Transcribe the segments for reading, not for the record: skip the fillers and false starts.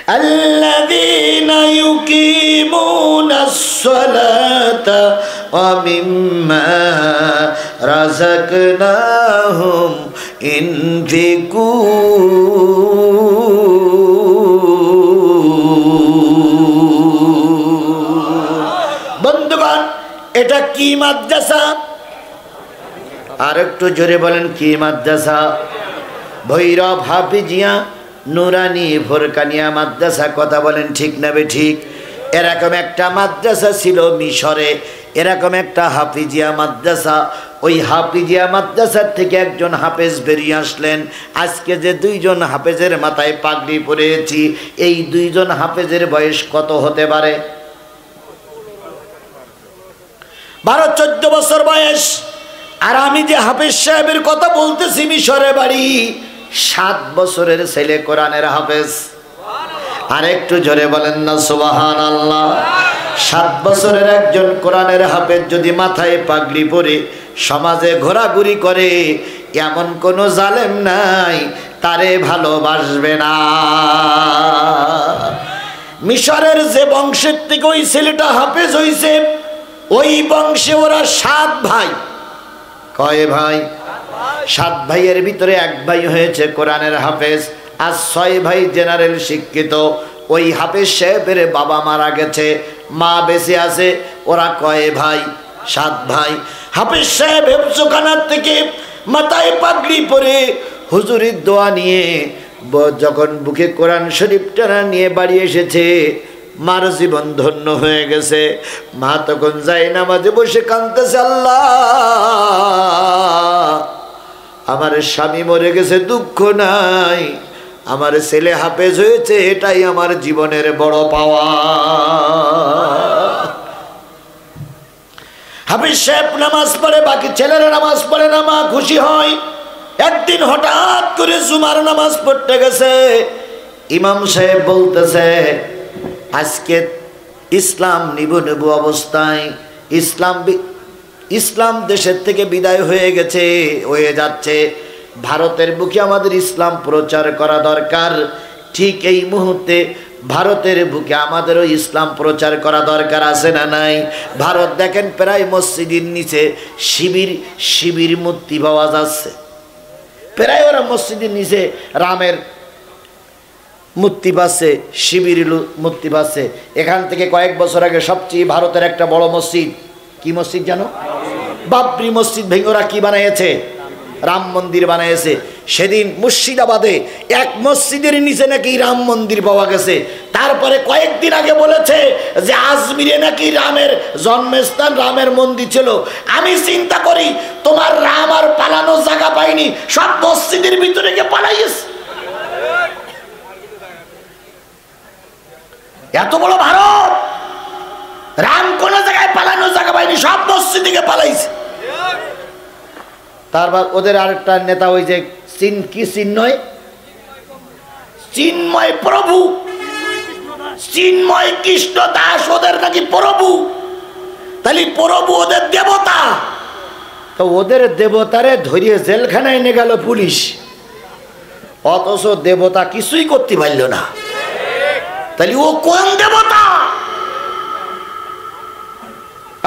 আল্লাযীনা ইউকিমুনাস সালাতা ওয়া মিম্মা রাযাকনাহুম ইনফিকুন। বন্ধুগণ, এটা কি মাদ্রাসা? আর একটু জোরে বলেন, কি মাদ্রাসা? ভৈরব হাফিজিয়া নুরানি ফোরকানিয়া মাদ্রাসা। কথা বলেন ঠিক না বেঠিক? এরকম একটা মাদ্রাসা ছিল মিশরে, এরকম একটা হাফিজিয়া মাদ্রাসা। ওই হাফিজিয়া মাদ্রাসার থেকে একজন হাফেজ বেরিয়ে আসলেন। আজকে যে দুইজন হাফেজের মাথায় পাগড়ি পরেছি, এই দুইজন হাফেজের বয়স কত হতে পারে? 12-14 বছর বয়স। আর আমি যে হাফেজ সাহেবের কথা বলতেছি, মিশরে বাড়ি, 7 বছরের ছেলে কোরআনের হাফেজ। আর একটু জোরে বলেন না সুবহানাল্লাহ। 7 বছরের একজন কোরআনের হাফেজ যদি মাথায় পাগড়ি পরে সমাজে ঘোরাঘুরি করে, এমন কোন জালেম নাই তারে ভালোবাসবে না। মিশরের যে বংশের থেকে ওই ছেলেটা হাফেজ হইছে, ওই বংশে ওরা 7 ভাই। কয় ভাই? 7 ভাইয়ের ভিতরে এক ভাই হয়েছে কোরআনের হাফেজ, আর 6 ভাই জেনারেল শিক্ষিত। ওই হাফেজ সাহেবের বাবা মারা গেছে, মা বেঁচে আছে। ওরা কয় ভাই? 7 ভাই। হাফেজ সাহেব হেফজখানার থেকে মাথায় পাগড়ি পরে হুজুরের দোয়া নিয়ে যখন বুকে কোরআন শরীফটা নিয়ে বাড়ি এসেছে, মার জীবন ধন্য হয়ে গেছে। মা তখন যায় নামাজে বসে কাঁদতেছে, আল্লাহ আমার স্বামী মরে গেছে, দুঃখ নাই, আমার ছেলে হাফেজ হয়েছে, এটাই আমার জীবনের বড় পাওয়া। হাফেজ সাহেব নামাজ পড়ে, বাকি ছেলেরা নামাজ পড়ে না, মা খুশি হয়। একদিন হঠাৎ করে জুমার নামাজ পড়তে গেছে, ইমাম সাহেব বলতেছে, আজকে ইসলাম নিবু অবস্থায়, ইসলাম দেশের থেকে বিদায় হয়ে যাচ্ছে। ভারতের বুকে আমাদের ইসলাম প্রচার করা দরকার। ঠিক এই মুহূর্তে ভারতের বুকে আমাদেরও ইসলাম প্রচার করা দরকার, আছে না নাই? ভারত দেখেন প্রায় মসজিদের নিচে শিবির মূর্তি পাওয়া যাচ্ছে। প্রায় ওরা মসজিদের নিচে রামের মূর্তি পাচ্ছে, শিবির মূর্তি পাচ্ছে। এখান থেকে কয়েক বছর আগে সবচেয়ে ভারতের একটা বড় মসজিদ, কি মসজিদ জানো? বাবরি মসজিদ ভেঙে ওরা কি বানিয়েছে? রাম মন্দির বানিয়েছে। সেদিন মুর্শিদাবাদে এক মসজিদের নিচে নাকি রাম মন্দির পাওয়া গেছে। তারপরে কয়েকদিন আগে বলেছে যে আজমিরে নাকি রামের জন্মস্থান, রামের মন্দির ছিল। আমি চিন্তা করি, তোমার রাম আর পালানোর জায়গা পায়নি, সব মসজিদের ভিতরে গিয়ে পালাইছে। এত বড় ভারত, রাম কোন জায়গায় পালানোর জায়গা পায়নি, সব মসজিদ থেকে পালাইছে। তারপর ওদের আরেকটা নেতা, ওই যে কি চিন্ময়, চিন্ময় প্রভু, চিন্ময় কৃষ্ণ দাস, ওদের নাকি প্রভু। তাহলে প্রভু ওদের দেবতা, তো ওদের দেবতারে ধরিয়ে জেলখানায় নিয়ে গেল পুলিশ, অথচ দেবতা কিছুই করতে পারল না। তাহলে ও কোন দেবতা?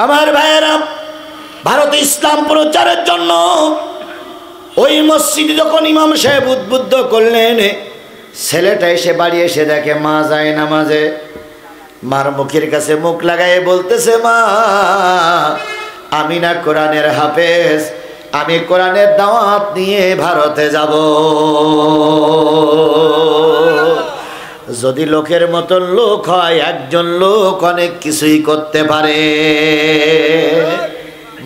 আমার ভাইয়েরা, ভারতে ইসলাম প্রচারের জন্য ওই মসজিদে যখন ইমাম সাহেব উদ্বুদ্ধ করলেন, ছেলেটা এসে বাড়ি এসে দেখে মা যায় নামাজে। মার মুখের কাছে মুখ লাগায় বলতেছে, মা আমি না কোরআনের হাফেজ, আমি কোরআনের দাওয়াত নিয়ে ভারতে যাব। যদি লোকের মতন লোক হয়, একজন লোক অনেক কিছুই করতে পারে।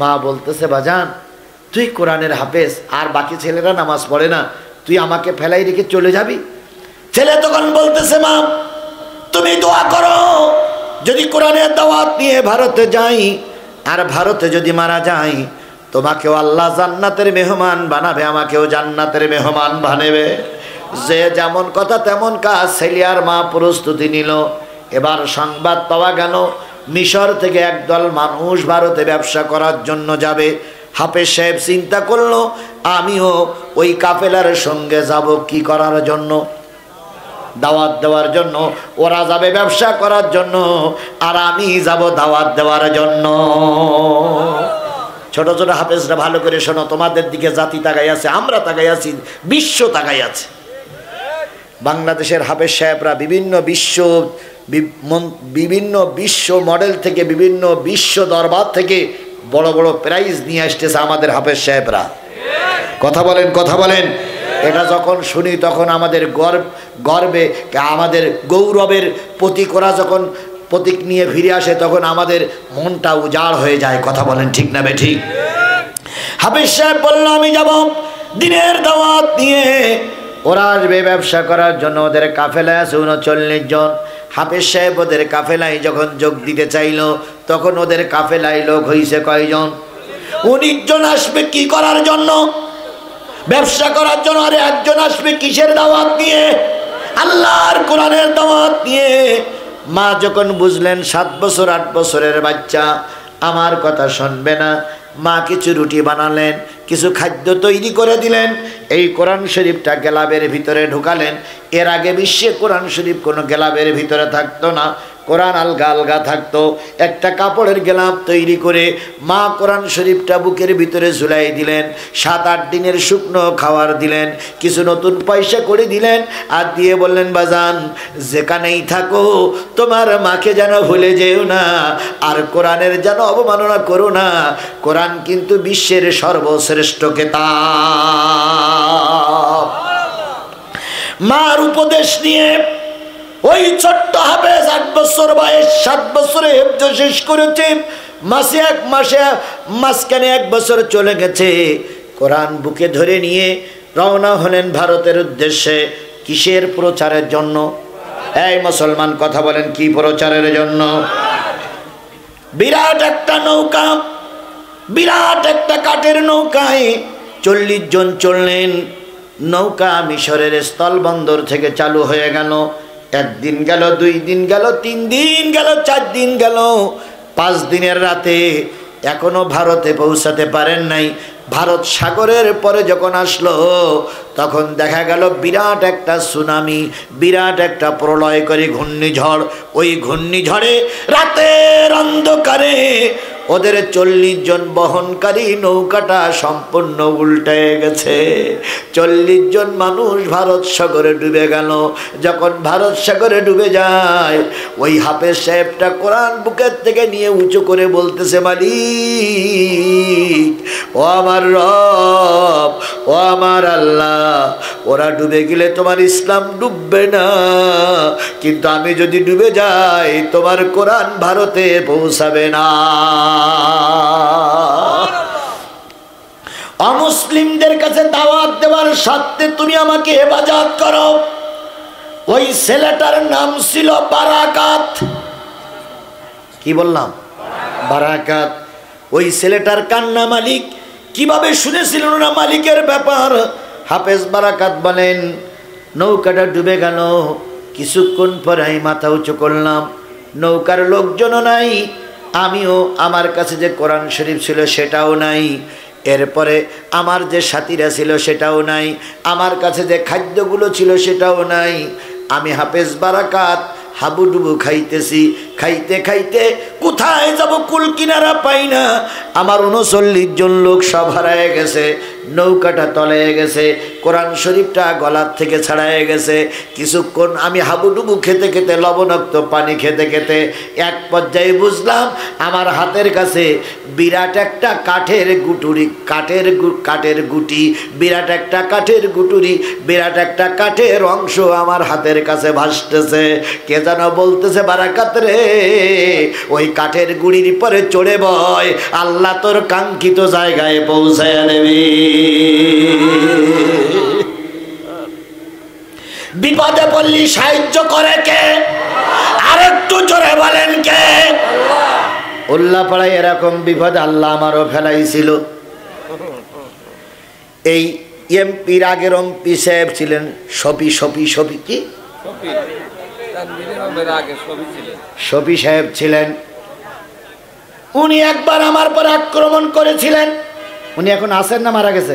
মা বলতেছে, বাজান তুই কোরআনের হাফেজ, আর বাকি ছেলেরা নামাজ পড়ে না, তুই আমাকে ফেলাই রেখে চলে যাবি? ছেলে তখন বলতেছে, মা তুমি দোয়া করো, যদি কোরআনের দাওয়াত নিয়ে ভারতে যাই আর ভারতে যদি মারা যাই, তোমাকেও আল্লাহ জান্নাতের মেহমান বানাবে, আমাকেও জান্নাতের মেহমান বানাবে। যে যেমন কথা তেমন কাজ। ছেলে আর মা প্রস্তুতি নিল। এবার সংবাদ পাওয়া গেল, মিশর থেকে একদল মানুষ ভারতে ব্যবসা করার জন্য যাবে। হাফেজ সাহেব চিন্তা করলো, আমিও ওই কাফেলার সঙ্গে যাব। কি করার জন্য? দাওয়াত দেওয়ার জন্য, ওরা যাবে ব্যবসা করার জন্য, আর আমি যাব দাওয়াত দেওয়ার জন্য। ছোট ছোট হাফেজরা ভালো করে শোনো, তোমাদের দিকে জাতি তাকাই আছে, আমরা তাকাই আছি, বিশ্ব তাকাই আছে। বাংলাদেশের হাফেজ সাহেবরা বিভিন্ন বিশ্ব মডেল থেকে, বিভিন্ন বিশ্ব দরবার থেকে বড় বড় প্রাইজ নিয়ে আসতেছে আমাদের হাফেজ সাহেবরা। কথা বলেন, কথা বলেন। এটা যখন শুনি তখন আমাদের গর্বে, আমাদের গৌরবের প্রতীক, ওরা যখন প্রতীক নিয়ে ফিরে আসে তখন আমাদের মনটা উজাড় হয়ে যায়। কথা বলেন ঠিক না বেঠিক? হাফেজ সাহেব বলল আমি যাব দিনের দাওয়াত নিয়ে। ওরা আসবে ব্যবসা করার জন্য, ওদের কাফেলায় আছে 39 জন। হাফেজ সাহেব ওদের কাফেলায় যখন যোগ দিতে চাইল তখন ওদের কাফেলায় লোক হয়েছে কয়জন? 19 জন আসবে কি করার জন্য? ব্যবসা করার জন্য। আরে একজন আসবে কিসের দাওয়াত নিয়ে? আল্লাহর কোরআনের দাওয়াত নিয়ে। মা যখন বুঝলেন 7 বছর 8 বছরের বাচ্চা আমার কথা শুনবে না, মা কিছু রুটি বানালেন, কিছু খাদ্য তৈরি করে দিলেন, এই কোরআন শরীফটা গেলাবের ভিতরে ঢুকালেন। এর আগে বিশ্বে কোরআন শরীফ কোনো গেলাবের ভিতরে থাকতো না, কোরআন আলগা আলগা থাকতো। একটা কাপড়ের গেলাপ তৈরি করে মা কোরআন শরীফটা বুকের ভিতরে ঝুলাই দিলেন। 7-8 দিনের শুকনো খাবার দিলেন, কিছু নতুন পয়সা করে দিলেন, আর দিয়ে বললেন বাজান যেখানেই থাকো তোমার মাকে যেন ভুলে যেও না, আর কোরআনের যেন অবমাননা করো না। কোরআন কিন্তু বিশ্বের সর্বশ্রেষ্ঠ কিতাব। মার উপদেশ নিয়ে ওই ছোট্ট হাফেজ 8 বছর বয়স, 7 বছরে হেফজ শেষ করেছে। মাঝখানে 1 বছর চলে গেছে। কোরআন বুকে ধরে নিয়ে রওনা হলেন ভারতের উদ্দেশ্যে। কিসের প্রচারের জন্য? এই মুসলমান কথা বলেন, কি প্রচারের জন্য? বিরাট একটা নৌকা, বিরাট একটা কাঠের নৌকায় 40 জন চললেন। নৌকা মিশরের স্থলবন্দর থেকে চালু হয়ে গেল। 1 দিন গেল, 2 দিন গেল, 3 দিন গেল, 4 দিন গেল, 5 দিনের রাতে এখনো ভারতে পৌঁছাতে পারেন নাই। ভারত সাগরের পরে যখন আসলো তখন দেখা গেল বিরাট একটা সুনামি, বিরাট একটা প্রলয়কারী ঘূর্ণিঝড়। ওই ঘূর্ণিঝড়ে রাতের অন্ধকারে ওদের 40 জন বহনকারী নৌকাটা সম্পূর্ণ উল্টে গেছে। 40 জন মানুষ ভারত সাগরে ডুবে গেল। যখন ভারত সাগরে ডুবে যায়, ওই হাফেজ সাহেবটা কোরআন বুকের থেকে নিয়ে উঁচু করে বলতেছে মালিক, ও আমার রব, ও আমার আল্লাহ, ওরা ডুবে গেলে তোমার ইসলাম ডুববে না, কিন্তু আমি যদি ডুবে যাই তোমার কোরআন ভারতে পৌঁছাবে না। অমুসলিমদের কাছে দাওয়াত দেওয়ার স্বার্থে তুমি আমাকে হেফাজত করো। ওই ছেলেটার নাম ছিল বারাকাত। কি বললাম? বারাকাত। ওই ছেলেটার কান্না মালিক কিভাবে শুনেছিল না মালিকের ব্যাপার। হাফেজ বারাকাত বলেন নৌকাটা ডুবে গেল। কিছুক্ষণ পরে আমি মাথা উঁচু করলাম, নৌকার লোকজনও নাই, আমিও, আমার কাছে যে কোরআন শরীফ ছিল সেটাও নাই, এরপরে আমার যে সাথীরা ছিল সেটাও নাই, আমার কাছে যে খাদ্যগুলো ছিল সেটাও নাই। আমি হাফেজ বারাকাত হাবুডুবু খাইতেছি, খাইতে খাইতে কোথায় যাব কুল কিনারা পাই না। আমার 39 জন লোক সব হারায় গেছে, নৌকাটা তলায় গেছে, কোরআন শরীফটা গলার থেকে ছাড়ায় গেছে। কিছুক্ষণ আমি হাবুডুবু খেতে খেতে, লবণাক্ত পানি খেতে খেতে এক পর্যায়ে বুঝলাম আমার হাতের কাছে বিরাট একটা কাঠের গুটুরি, কাঠের গুটি, বিরাট একটা কাঠের গুটুরি, বিরাট একটা কাঠের অংশ আমার হাতের কাছে ভাসতেছে। কে যেন বলতেছে বারাকাত রে, ওই কাঠের গুড়ির পরে চড়ে বয়, আল্লাহ তোর কাঙ্ক্ষিত জায়গায় পৌঁছায় দেবে। বিপদে পড়লি সাহায্য করে কে? আরেকটু জোরে বলেন কে? উল্লাপাড়ায় এরকম বিপদ আল্লাহ আমারও ফেলাইছিল। এই এমপির আগের এমপি সাহেব ছিলেন শফি কি শফি সাহেব ছিলেন। উনি একবার আমার পর আক্রমণ করেছিলেন। উনি এখন আছেন না মারা গেছে?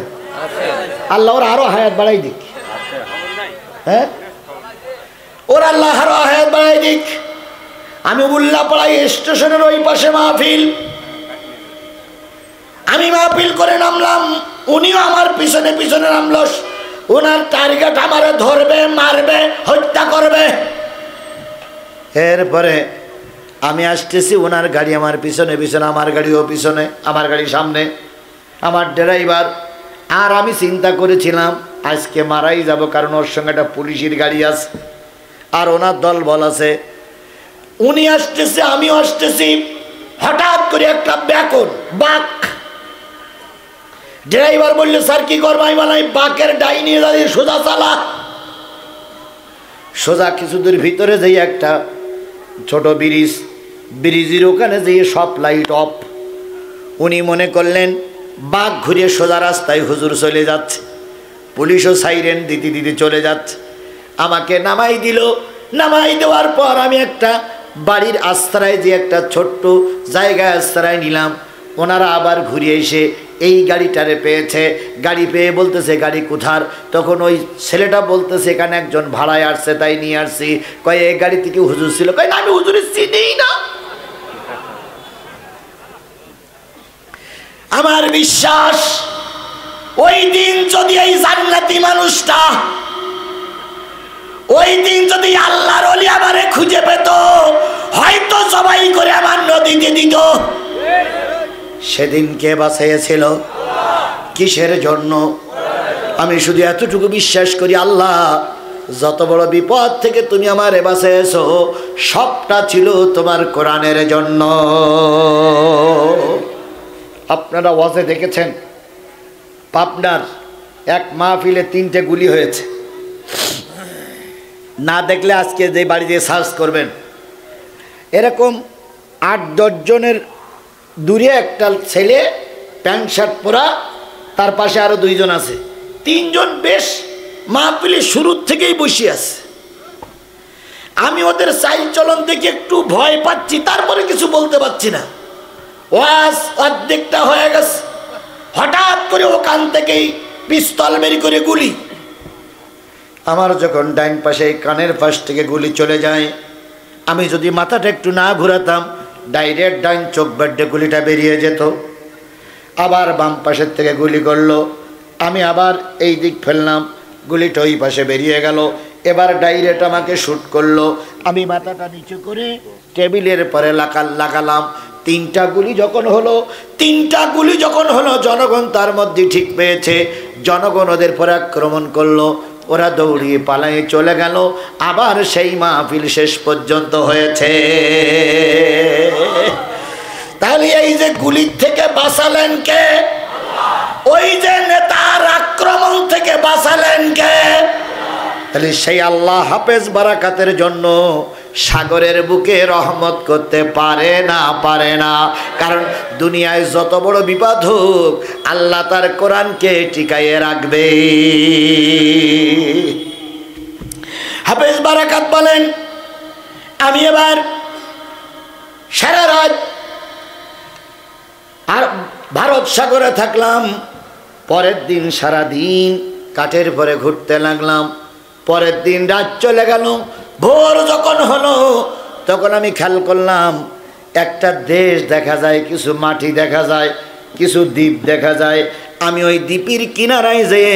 আল্লাহ ওর আরো হায়াত বাড়াই দিক। হ্যাঁ, ওর আল্লাহ হায়াত বাড়াই দিক। আমি উল্লাপাড়াই স্টেশনের ওই পাশে মাহফিল, আমি মাহফিল করে নামলাম, উনিও আমার পিছনে পিছনে নামলো। ওনার টার্গেট আমারে ধরবে, মারবে, হত্যা করবে। এরপরে আমি আসতেছি, ওনার গাড়ি আমার পিছনে পিছনে, আমার গাড়িও পিছনে, আমার গাড়ি সামনে, আমার ড্রাইভার। আর আমি চিন্তা করেছিলাম আজকে মারাই যাব, কারণ ওর সঙ্গে একটা পুলিশের গাড়ি আছে আর ওনার দল বল আছে। উনি আসতেছে, আমিও আসতেছি। হঠাৎ করে একটা ব্যাকন বাঘ, ড্রাইভার বললে স্যার কি করবো? আমি বললাম বাঘের ডাই নিয়ে দাঁড়িয়ে সোজা চালা। সোজা কিছু দূর ভিতরে যেই একটা ছোট ব্রিজ, ব্রিজের ওখানে যেয়ে সব লাইট অফ। উনি মনে করলেন বাঘ ঘুরিয়ে সোজা রাস্তায় হুজুর চলে যাচ্ছে, পুলিশও সাইরেন দিতে দিতে চলে যাচ্ছে। আমাকে নামাই দিল। নামাই দেওয়ার পর আমি একটা বাড়ির আশ্রয়, যে একটা ছোট্ট জায়গায় আশ্রয় নিলাম। ওনারা আবার ঘুরিয়ে এসে এই গাড়িটারে পেয়েছে। গাড়ি পেয়ে বলতেছে গাড়ি কোথার? তখন ওই ছেলেটা বলতেছে এখানে একজন ভাড়ায় আসছে, তাই নিয়ে আসছি। কয় এই গাড়ি থেকে হুজুর ছিল? কয় না, আমি হুজুরের চিনিই না। আমার বিশ্বাস ওই দিন যদি এই জান্নাতি মানুষটা, ওই দিন যদি আল্লাহর ওলি আমারে খুঁজে পেত, হয়তো সবাই করে আমার নদীতে দিত। সেদিন কে বাঁচাইছিল? কিসের জন্য? আমি শুধু এতটুকু বিশ্বাস করি, আল্লাহ যত বড় বিপদ থেকে তুমি আমারে বাঁচাইছো, সবটা ছিল তোমার কোরআনের জন্য। আপনারা ওয়াজে দেখেছেন পাবনার এক মাহফিলে 3টে গুলি হয়েছে। না দেখলে আজকে যে বাড়িতে সার্চ করবেন, এরকম 8-10 জনের দূরে একটা ছেলে প্যান্ট শার্ট পরা, তার পাশে আরো 2 জন আছে। 3 জন বেশ মাহফিলে শুরুর থেকেই বসে আছে। আমি ওদের চাল চলন দেখে একটু ভয় পাচ্ছি, তারপরে কিছু বলতে পারছি না। ওয়াজ অর্ধেকটা হয়ে গেছে, হঠাৎ করে ওখান থেকেই পিস্তল বের করে গুলি। আমার যখন ডাইন পাশে কানের পাশ থেকে গুলি চলে যায়, আমি যদি মাথাটা একটু না ঘুরাতাম, ডাইরেক্ট ডাইন চোখ বেডে গুলিটা বেরিয়ে যেত। আবার বাম পাশের থেকে গুলি করলো, আমি আবার এই দিক ফেললাম, গুলিটা ওই পাশে বেরিয়ে গেল। এবার ডাইরেক্ট আমাকে শ্যুট করলো। আমি মাথাটা নিচু করে টেবিলের পরে লাগালাম। 3টা গুলি যখন হলো, জনগণ তার মধ্যে ঠিক পেয়েছে। জনগণ ওদের পরে আক্রমণ করলো, ওরা দৌড়িয়ে পালিয়ে চলে গেল। আবার সেই মাহফিল শেষ পর্যন্ত হয়েছে। তাহলে এই যে গুলির থেকে বাঁচালেন কে? ওই যে নেতার আক্রমণ থেকে বাঁচালেন কে? তাহলে সেই আল্লাহ হাফেজ বারাকাতের জন্য সাগরের বুকে রহমত করতে পারে না, পারে না। কারণ দুনিয়ায় যত বড় বিপদ হোক, আল্লাহ তার কোরআনকে টিকাইয়ে রাখবে। হাফেজ বারাকাত বলেন, আমি এবার সারা রাত আর ভারত সাগরে থাকলাম। পরের দিন সারা দিন কাঠের পরে ঘুরতে লাগলাম। পরের দিন রাত চলে গেল। ভোর যখন হলো, তখন আমি খেয়াল করলাম একটা দেশ দেখা যায়, কিছু মাটি দেখা যায়, কিছু দ্বীপ দেখা যায়। আমি ওই দ্বীপের কিনারায় যেয়ে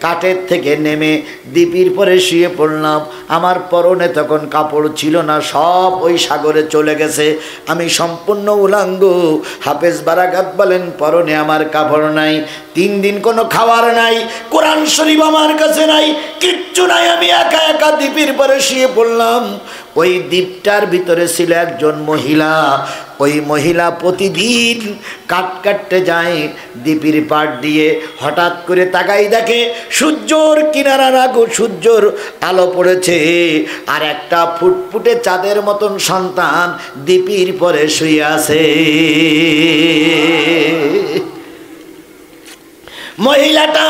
কাঠের থেকে নেমে দ্বীপের পরে শুয়ে পড়লাম। আমার পরনে তখন কাপড় ছিল না, সব ওই সাগরে চলে গেছে। আমি সম্পূর্ণ উলাঙ্গ। হাফেজ বারাকাত বলেন, পরনে আমার কাপড় নাই, 3 দিন কোনো খাবার নাই, কোরআন শরীফ আমার কাছে নাই, কিচ্ছু নাই। আমি একা একা দ্বীপের পরে শুয়ে পড়লাম। ওই দ্বীপটার ভিতরে ছিল একজন মহিলা। ওই মহিলা প্রতিদিন কাঠ কাটতে যায় দ্বীপের পাড় দিয়ে। হঠাৎ করে তাকাই দেখে সূর্যর কিনারা রাগো, সূর্যর আলো পড়েছে, আর একটা ফুটফুটে চাঁদের মতন সন্তান দ্বীপের পরে শুয়ে আছে। মহিলাটা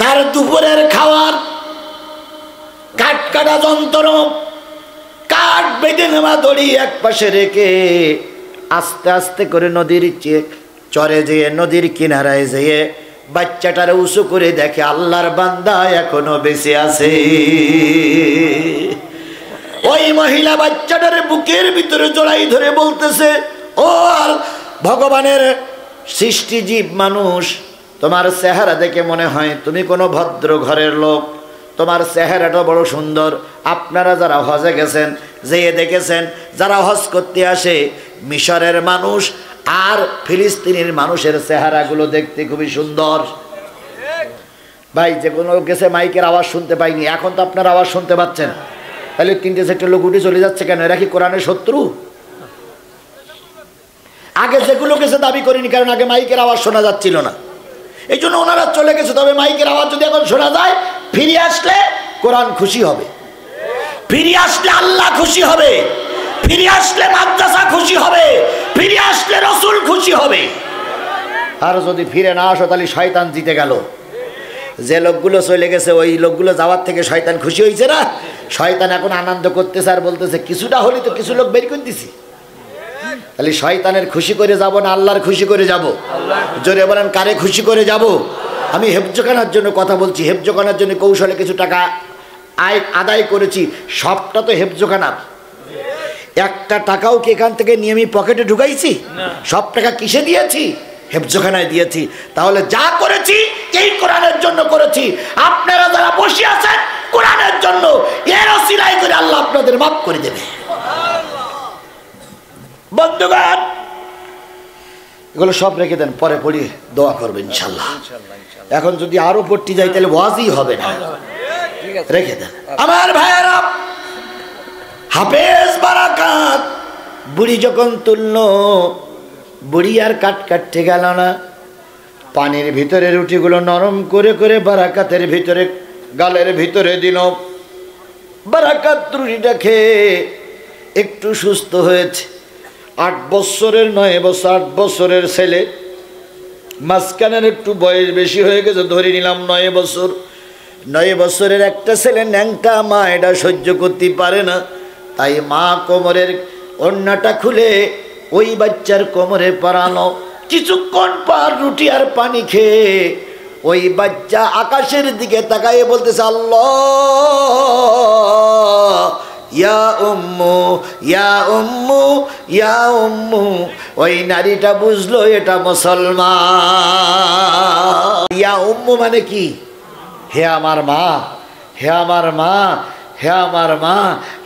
তার দুপুরের খাবার কাঠ কাটা যন্ত্র, কাঠ বেঁধে নেওয়া দড়ি এক পাশে রেখে আস্তে আস্তে করে নদীর চরে যেয়ে, নদীর কিনারায় যেয়ে বাচ্চাটারে উঁচু করে দেখে আল্লাহর বান্দা এখনো বেঁচে আছে। ওই মহিলা বাচ্চাটারে বুকের ভিতরে জড়াই ধরে বলতেছে, ও ভগবানের সৃষ্টি জীব মানুষ, তোমার চেহারা দেখে মনে হয় তুমি কোনো ভদ্র ঘরের লোক, তোমার চেহারাটা বড় সুন্দর। আপনারা যারা হজে গেছেন, যেয়ে দেখেছেন যারা হজ করতে আসে, মিশরের মানুষ আর ফিলিস্তিনের মানুষের চেহারাগুলো দেখতে খুবই সুন্দর। ভাই যে কোনো গেছে মাইকের আওয়াজ শুনতে পাইনি, এখন তো আপনার আওয়াজ শুনতে পাচ্ছেন। তাহলে 3-4 লোক উঠে চলে যাচ্ছে কেন? এরা কি কোরআনের শত্রু? আগে যেগুলো গেছে দাবি করিনি, কারণ আগে মাইকের আওয়াজ শোনা যাচ্ছিল না, এই জন্য ওনারা চলে গেছে। তবে মাইকের আওয়াজ যদি এখন শোনা যায়, ফিরে আসলে কোরআন খুশি হবে, ফিরে আসলে আল্লাহ খুশি হবে, ফিরে আসলে মাদ্রাসা খুশি হবে, ফিরে আসলে রসুল খুশি হবে। আর যদি ফিরে না আসো তাহলে শয়তান জিতে গেল। যে লোকগুলো চলে গেছে ওই লোকগুলো যাওয়ার থেকে শয়তান খুশি হয়েছে না? শয়তান এখন আনন্দ করতেছে আর বলতেছে কিছুটা হলে তো কিছু লোক বের করে দিছি। তাহলে শয়তানের খুশি করে যাব না আল্লাহর খুশি করে যাব? জোরে বলেন, কারে খুশি করে যাব? আমি হেফজখানার জন্য কথা বলছি, হেফজখানার জন্য কৌশলে কিছু টাকা আদায় করেছি, সবটা তো হেফজখানার। একটা টাকাও কি এখান থেকে নিয়ে আমি পকেটে ঢুকাইছি? সব টাকা কিসে দিয়েছি? হেফজখানায় দিয়েছি। তাহলে যা করেছি এই কোরআনের জন্য করেছি। আপনারা যারা বসে আছেন কোরআনের জন্য, এর ওসিলায় করে আল্লাহ আপনাদের মাফ করে দেবে। বন্ধুগণ, এগুলো সব রেখে দেন, পরে পড়ি দোয়া করবেন ইনশাল্লাহ। এখন যদি আরো পড়তে যাই তাহলে ওয়াজই হবে না, রেখে দেন। আমার ভাইয়েরা, হাফেজ বারাকাত বুড়ি যখন তুলল, বুড়ি আর কাটতে গেল না, পানির ভিতরে রুটিগুলো নরম করে করে বারাকাতের ভিতরে গালের ভিতরে দিল। বারাকাত রুটিটা খেয়ে একটু সুস্থ হয়েছে। 8 বছরের 9 বছর 8 বছরের ছেলে, মাঝখানের একটু বয়স বেশি হয়ে গেছে, ধরে নিলাম 9 বছর। 9 বছরের একটা ছেলে ন্যাংটা, মা এটা সহ্য করতে পারে না, তাই মা কোমরের ওড়নাটা খুলে ওই বাচ্চার কোমরে পরানো। কিছুক্ষণ পর রুটি আর পানি খেয়ে ওই বাচ্চা আকাশের দিকে তাকায়ে বলতেছে, আল্লাহ ইয়া উম্মু ইয়া উম্মু ইয়া উম্মু। ওই নারীটা বুঝলো এটা মুসলমান। ইয়া উম্মু মানে কি? হে আমার মা, হে আমার মা, হে আমার মা,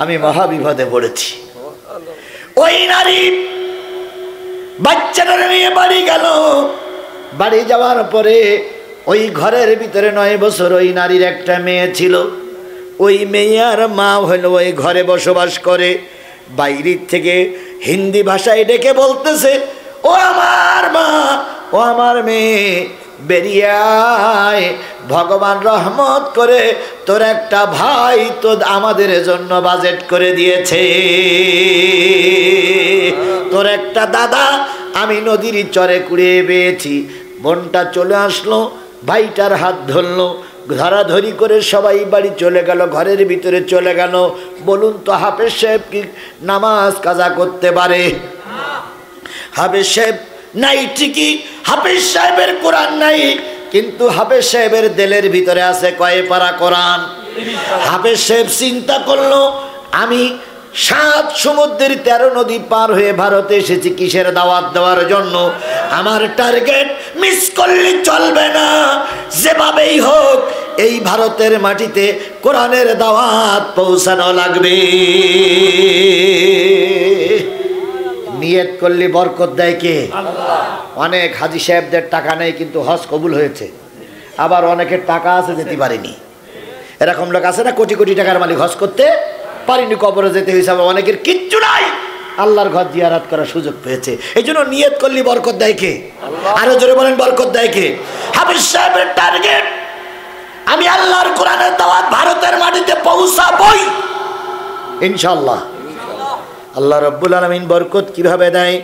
আমি মহাবিপদে পড়েছি। ওই নারী বাচ্চাটা নিয়ে বাড়ি গেল। বাড়ি যাওয়ার পরে ওই ঘরের ভিতরে 9 বছর ওই নারীর একটা মেয়ে ছিল। ওই মেয়ে আর মা হলো ওই ঘরে বসবাস করে। বাইরের থেকে হিন্দি ভাষায় ডেকে বলতেছে, ও আমার মা, ও আমার মেয়ে, বেরিয়ে আয়, ভগবান রহমত করে তোর একটা ভাই তো আমাদের জন্য বাজেট করে দিয়েছে। তোর একটা দাদা আমি নদীর চরে কুড়িয়ে পেয়েছি। বোনটা চলে আসলো, ভাইটার হাত ধরলো, ধরাধরি করে সবাই বাড়ি চলে গেল, ঘরের ভিতরে চলে গেল। বলুন তো হাফেজ সাহেব কি নামাজ কাজা করতে পারে? হাফেজ সাহেব নাই ঠিকই, হাফেজ সাহেবের কোরআন নাই, কিন্তু হাফেজ সাহেবের দিলের ভিতরে আছে কয় পারা কোরআন। হাফেজ সাহেব চিন্তা করলো, আমি 7 সমুদ্রের 13 নদী পার হয়ে ভারতে এসেছি কিসের দাওয়াত দেওয়ার জন্য। আমার টার্গেট মিস করলে চলবে না, যেভাবেই হোক এই ভারতের মাটিতে কোরআনের দাওয়াত পৌঁছানো লাগবে। নিয়ত করলে বরকত দেয় কে? আল্লাহ। অনেক হাজী সাহেবদের টাকা নেই কিন্তু হজ কবুল হয়েছে, আবার অনেকের টাকা আছে যেতে পারেনি। এরকম লোক আছে না, কোটি কোটি টাকার মালিক, হজ করতে পারিনি, কবরে যেতে হয়েছে। আবার অনেকের কিচ্ছু নাই, আল্লাহর ঘর জিয়ারত করার সুযোগ পেয়েছে। এই জন্য নিয়ত করলে বরকত দেয় কে? আরো জোরে বলেন, বরকত দেয় কে? হাফেজ সাহেবের টার্গেট আমি আল্লাহর কোরআনের দাওয়াত ভারতের মাটিতে পৌঁছাবই ইনশাআল্লাহ। আল্লাহ রাব্বুল আলামিন বরকত কিভাবে দেয়?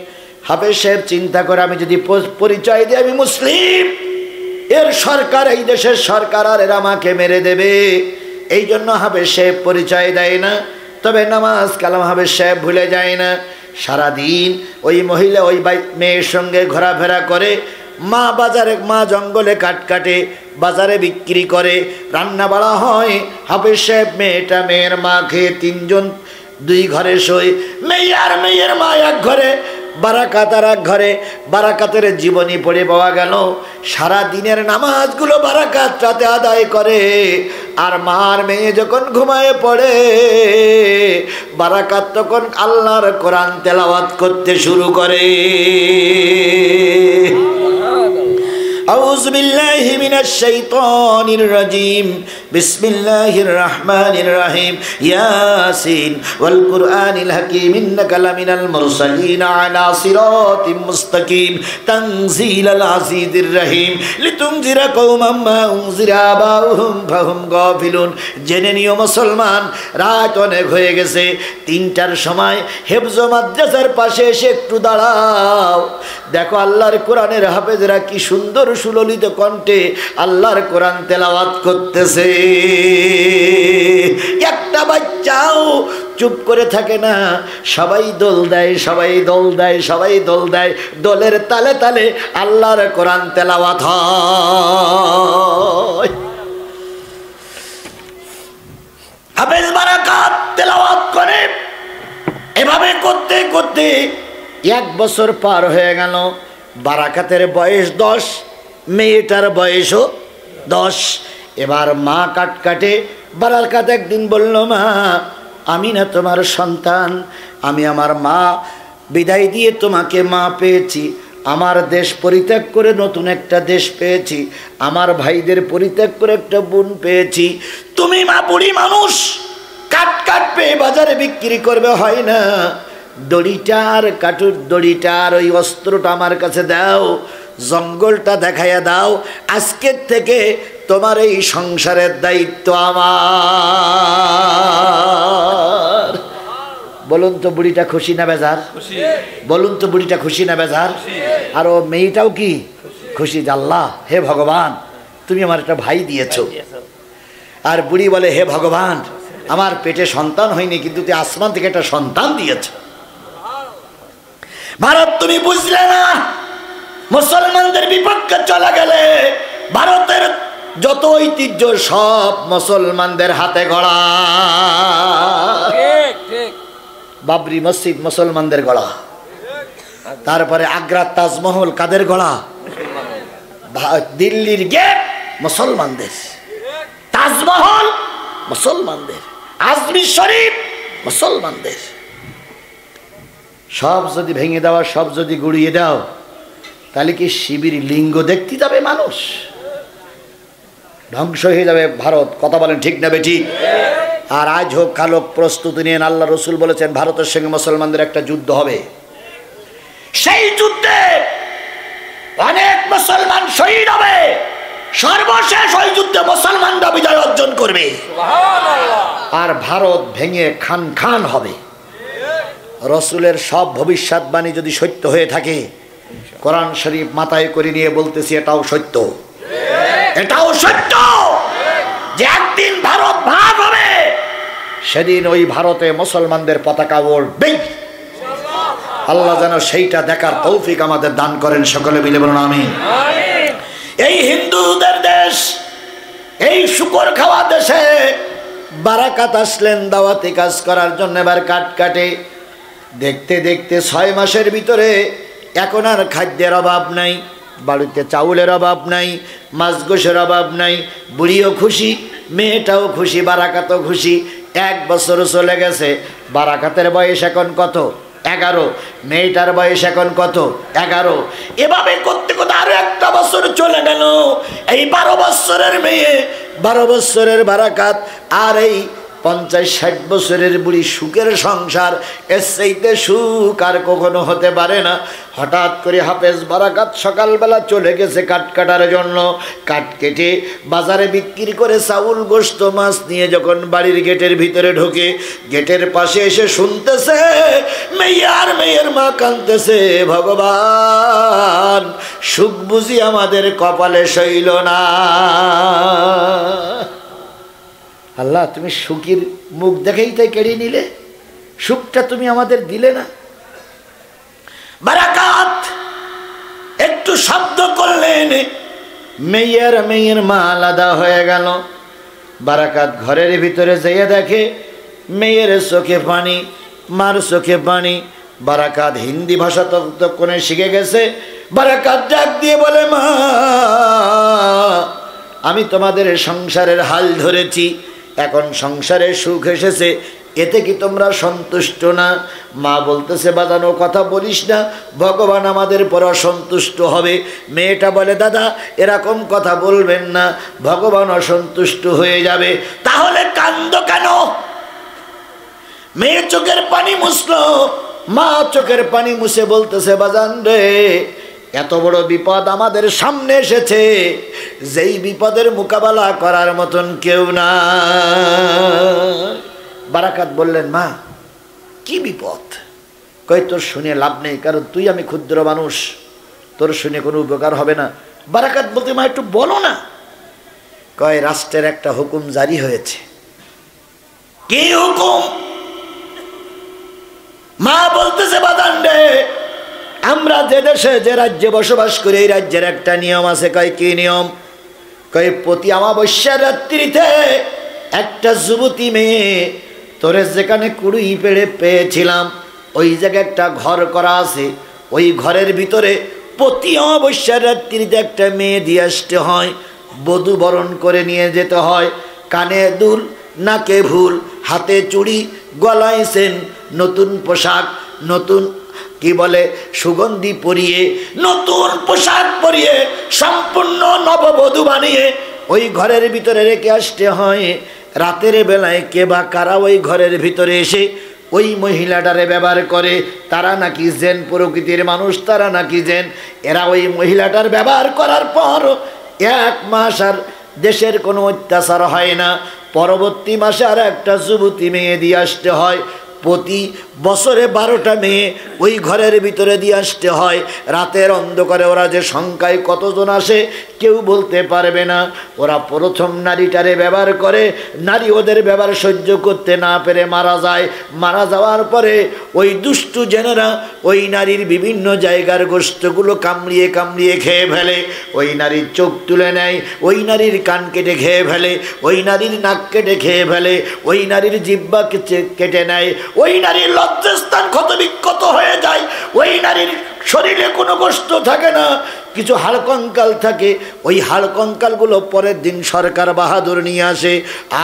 হাফেজ সাহেব চিন্তা করে, আমি যদি পরিচয় দিই আমি মুসলিম, এর সরকার, এই দেশের সরকার আর এরা আমাকে মেরে দেবে। এই জন্য হাফেজ সাহেব পরিচয় দেয় না। তবে নামাজ কালাম হাফেজ সাহেব ভুলে যায় না। সারাদিন ওই মহিলা ওই মেয়ের সঙ্গে ঘোরাফেরা করে। মা বাজারে, মা জঙ্গলে কাঠ কাটে, বাজারে বিক্রি করে, রান্না বাড়া হয়। হাফেজ সাহেব মেয়েটা, মেয়ের মা খেয়ে তিনজন দুই ঘরে শোয়। মেয়ে আর মেয়ের মা এক ঘরে, বারাকাত আর এক ঘরে। বারাকাতের জীবনী পড়ে পাওয়া গেল সারা দিনের নামাজগুলো বারাকাত রাতে আদায় করে, আর মার মেয়ে যখন ঘুমায় পড়ে বারাকাত তখন আল্লাহর কোরআন তেলাওয়াত করতে শুরু করে। আউযু বিল্লাহি মিনাশ শাইতানির রাজিম। বিসমিল্লাহির রহমানির রহিম। ইয়াসিন ওয়াল কুরআনিল হাকীম ইন্নাকা লামিনাল মুরসালিন আলা সিরাতিম মুস্তাকিম তানজিলাল আজিজির রহিম লিতুনজিরা কওমান মা উনজিরা আবাউহুম ফাহুম গাফিলুন। জেনে নিও মুসলমান, রাত অনেক হয়ে গেছে, ৩টার সময় হেফজ মাদ্রাসার পাশে এসে একটু দাঁড়াও। দেখো আল্লাহর কোরআনের হাফেজরা কি সুন্দর সুললিত কণ্ঠে আল্লাহর কোরআন তেলাওয়াত করতেছে। একটা বাচ্চাও চুপ করে থাকে না, সবাই দোল দেয়, সবাই দোল দেয়, সবাই দোল দেয়। দোলের তালে তালে আল্লাহর কোরআন তেলাওয়াত হয়। হাফেজ বারাকাত তেলাওয়াত করে। এভাবে করতে করতে 1 বছর পার হয়ে গেল। বারাকাতের বয়স 10, মেয়েটার বয়সও 10। এবার মা কাট কাটে। বারাকাত একদিন বলল, মা আমি না তোমার সন্তান, আমি আমার মা বিদায় দিয়ে তোমাকে মা পেয়েছি, আমার দেশ পরিত্যাগ করে নতুন একটা দেশ পেয়েছি, আমার ভাইদের পরিত্যাগ করে একটা বোন পেয়েছি। তুমি মা বুড়ি মানুষ, কাট কাট পেয়ে বাজারে বিক্রি করবে, হয় না। দড়িটার কাটুর দড়িটার ওই অস্ত্রটা আমার কাছে দাও, জঙ্গলটা দেখাইয়া দাও, আজকের থেকে তোমার এই সংসারের দায়িত্ব আমার। বলুন তো বুড়িটা খুশি না বেজার? বলুন তো বুড়িটা খুশি না বেজার? আর ও মেয়েটাও কি খুশি? আল্লাহ, হে ভগবান, তুমি আমার একটা ভাই দিয়েছো। আর বুড়ি বলে, হে ভগবান, আমার পেটে সন্তান হয়নি, কিন্তু তুই আসমান থেকে একটা সন্তান দিয়েছ। ভারত তুমি বুঝলে না, মুসলমানদের বিপক্ষে চলে গেলে ভারতের যত ঐতিহ্য সব মুসলমানদের হাতে গড়া। বাবরি মসজিদ মুসলমানদের গড়া, তারপরে আগ্রার তাজমহল কাদের গড়া? দিল্লির গেট মুসলমানদের, তাজমহল মুসলমানদের, আজমির শরীফ মুসলমানদের। সব যদি ভেঙে দেওয়া, সব যদি গুড়িয়ে দাও, তাহলে কি শিবির লিঙ্গ দেখতে যাবে মানুষ? ধ্বংস হয়ে যাবে ভারত। কথা বলেন ঠিক না বেঠিক? আর আজ হোক কাল হোক প্রস্তুতি নিয়ে আল্লাহ রসুল বলেছেন ভারতের সঙ্গে মুসলমানদের একটা যুদ্ধ হবে। সেই যুদ্ধে অনেক মুসলমান শহীদ হবে, সর্বশেষ ওই যুদ্ধে মুসলমানরা বিজয় অর্জন করবে, আর ভারত ভেঙে খান খান হবে। রসুলের সব ভবিষ্যৎবাণী যদি সত্য হয়ে থাকে, কোরআন শরীফ মাথায় করে নিয়ে বলতেছি এটাও সত্য, এটাও সত্য যে একদিন ভারত ভাগ হবে, সেদিন ওই ভারতে মুসলমানদের পতাকা উড়বে। আল্লাহ যেন সেইটা দেখার তৌফিক আমাদের দান করেন। সকলে মিলে বলুন আমিন। এই হিন্দুদের দেশ, এই শুকর খাওয়া দেশে বারাকাত আসলেন দাওয়াতি কাজ করার জন্য। এবার কাট কাটে। দেখতে দেখতে 6 মাসের ভিতরে এখন আর খাদ্যের অভাব নাই, বাড়িতে চাউলের অভাব নাই, মাছ গোশের অভাব নাই। বুড়িও খুশি, মেয়েটাও খুশি, বারাকাতও খুশি। 1 বছর চলে গেছে। বারাকাতের বয়স এখন কত? 11। মেয়েটার বয়স এখন কত? 11। এভাবে করতে করতে আরো 1টা বছর চলে গেল। এই 12 বছরের মেয়ে, 12 বছরের বারাকাত, আর এই 50-60 বছরের বুড়ি, সুখের সংসার। এর চাইতে সুখ আর কখনো হতে পারে না। হঠাৎ করে হাফেজ বারাকাত সকালবেলা চলে গেছে কাঠ কাটার জন্য। কাঠ কেটে বাজারে বিক্রি করে চাউল গোশত মাছ নিয়ে যখন বাড়ির গেটের ভিতরে ঢোকে, গেটের পাশে এসে শুনতেছে মেয়ে আর মেয়ের মা কাঁদতেছে, ভগবান সুখ বুঝি আমাদের কপালে সইল না। আল্লাহ, তুমি সুখীর মুখ দেখেই তাই কেড়ে নিলে, সুখটা তুমি আমাদের দিলে না। বারাকাত একটু শব্দ করলেন, মেয়ের মা আলাদা হয়ে গেল। বারাকাত ঘরের ভিতরে যেয়ে দেখে মেয়ের চোখে পানি, মার চোখে পানি। বারাকাত হিন্দি ভাষা ততক্ষণে শিখে গেছে। বারাকাত ডাক দিয়ে বলে, মা আমি তোমাদের সংসারের হাল ধরেছি, এখন সংসারে সুখ এসেছে, এতে কি তোমরা সন্তুষ্ট না? মা বলতেছে, বাজানো কথা বলিস না, ভগবান আমাদের পর অসন্তুষ্ট হবে। মেয়েটা বলে, দাদা এরকম কথা বলবেন না, ভগবান অসন্তুষ্ট হয়ে যাবে। তাহলে কান্দো কেন? মেয়ে চোখের পানি মুছলো, মা চোখের পানি মুছে বলতেছে, বাজান রে, এত বড় বিপদ আমাদের সামনে এসেছে, যেই বিপদের মোকাবেলা করার মতন কেউ না। বারাকাত বললেন, মা কি বিপদ? কই, তোর শুনে লাভ নেই, কারণ তুই আমি ক্ষুদ্র মানুষ, তোর শুনে কোনো উপকার হবে না। বারাকাত বলতে, মা একটু বলো না। কয়, রাষ্ট্রের একটা হুকুম জারি হয়েছে। কি হুকুম? মা বলতেছে, বাদান রে, আমরা যে দেশে যে রাজ্যে বসবাস করি এই রাজ্যের একটা নিয়ম আছে। কয়, কি নিয়ম? কয়, প্রতি অমাবস্যার রাত্রিতে একটা যুবতী মেয়ে, তোরে যেখানে কুড়ি পেড়ে পেয়েছিলাম ওই জায়গায় একটা ঘর করা আছে, ওই ঘরের ভিতরে প্রতি অমাবস্যার রাত্রিতে একটা মেয়ে দিয়ে আসতে হয়, বধূ বরণ করে নিয়ে যেতে হয়। কানে দুল, নাকে ভুল, হাতে চুড়ি, গলায় সেন, নতুন পোশাক, নতুন কি বলে সুগন্ধি পরিয়ে, নতুন পোশাক পরিয়ে সম্পূর্ণ নববধূ বানিয়ে ওই ঘরের ভিতরে রেখে আসতে হয়। রাতের বেলায় কে বা কারা ওই ঘরের ভিতরে এসে ওই মহিলাটারে ব্যবহার করে, তারা নাকি জেন প্রকৃতির মানুষ, তারা নাকি জেন। এরা ওই মহিলাটার ব্যবহার করার পর 1 মাস আর দেশের কোনো অত্যাচার হয় না। পরবর্তী মাসে আর একটা যুবতী মেয়ে দিয়ে আসতে হয়। প্রতি বছরে 12টা মেয়ে ওই ঘরের ভিতরে দিয়ে আসতে হয়। রাতের অন্ধকারে ওরা যে সংখ্যায় কতজন আসে কেউ বলতে পারবে না। ওরা প্রথম নারীটারে ব্যবহার করে, নারী ওদের ব্যবহার সহ্য করতে না পেরে মারা যায়। মারা যাওয়ার পরে ওই দুষ্টু জেনেরা ওই নারীর বিভিন্ন জায়গার গোশতগুলো কামড়িয়ে কামড়িয়ে খেয়ে ফেলে, ওই নারীর চোখ তুলে নেয়, ওই নারীর কান কেটে খেয়ে ফেলে, ওই নারীর নাক কেটে খেয়ে ফেলে, ওই নারীর জিহ্বা কেটে নেয়, ওই নারীর লজ্জাস্থান ক্ষতবিক্ষত হয়ে যায়, ওই নারীর শরীরে কোনো গোশত থাকে না, কিছু হাড়কঙ্কাল থাকে। ওই হাড়কঙ্কালগুলো পরের দিন সরকার বাহাদুর নিয়ে আসে,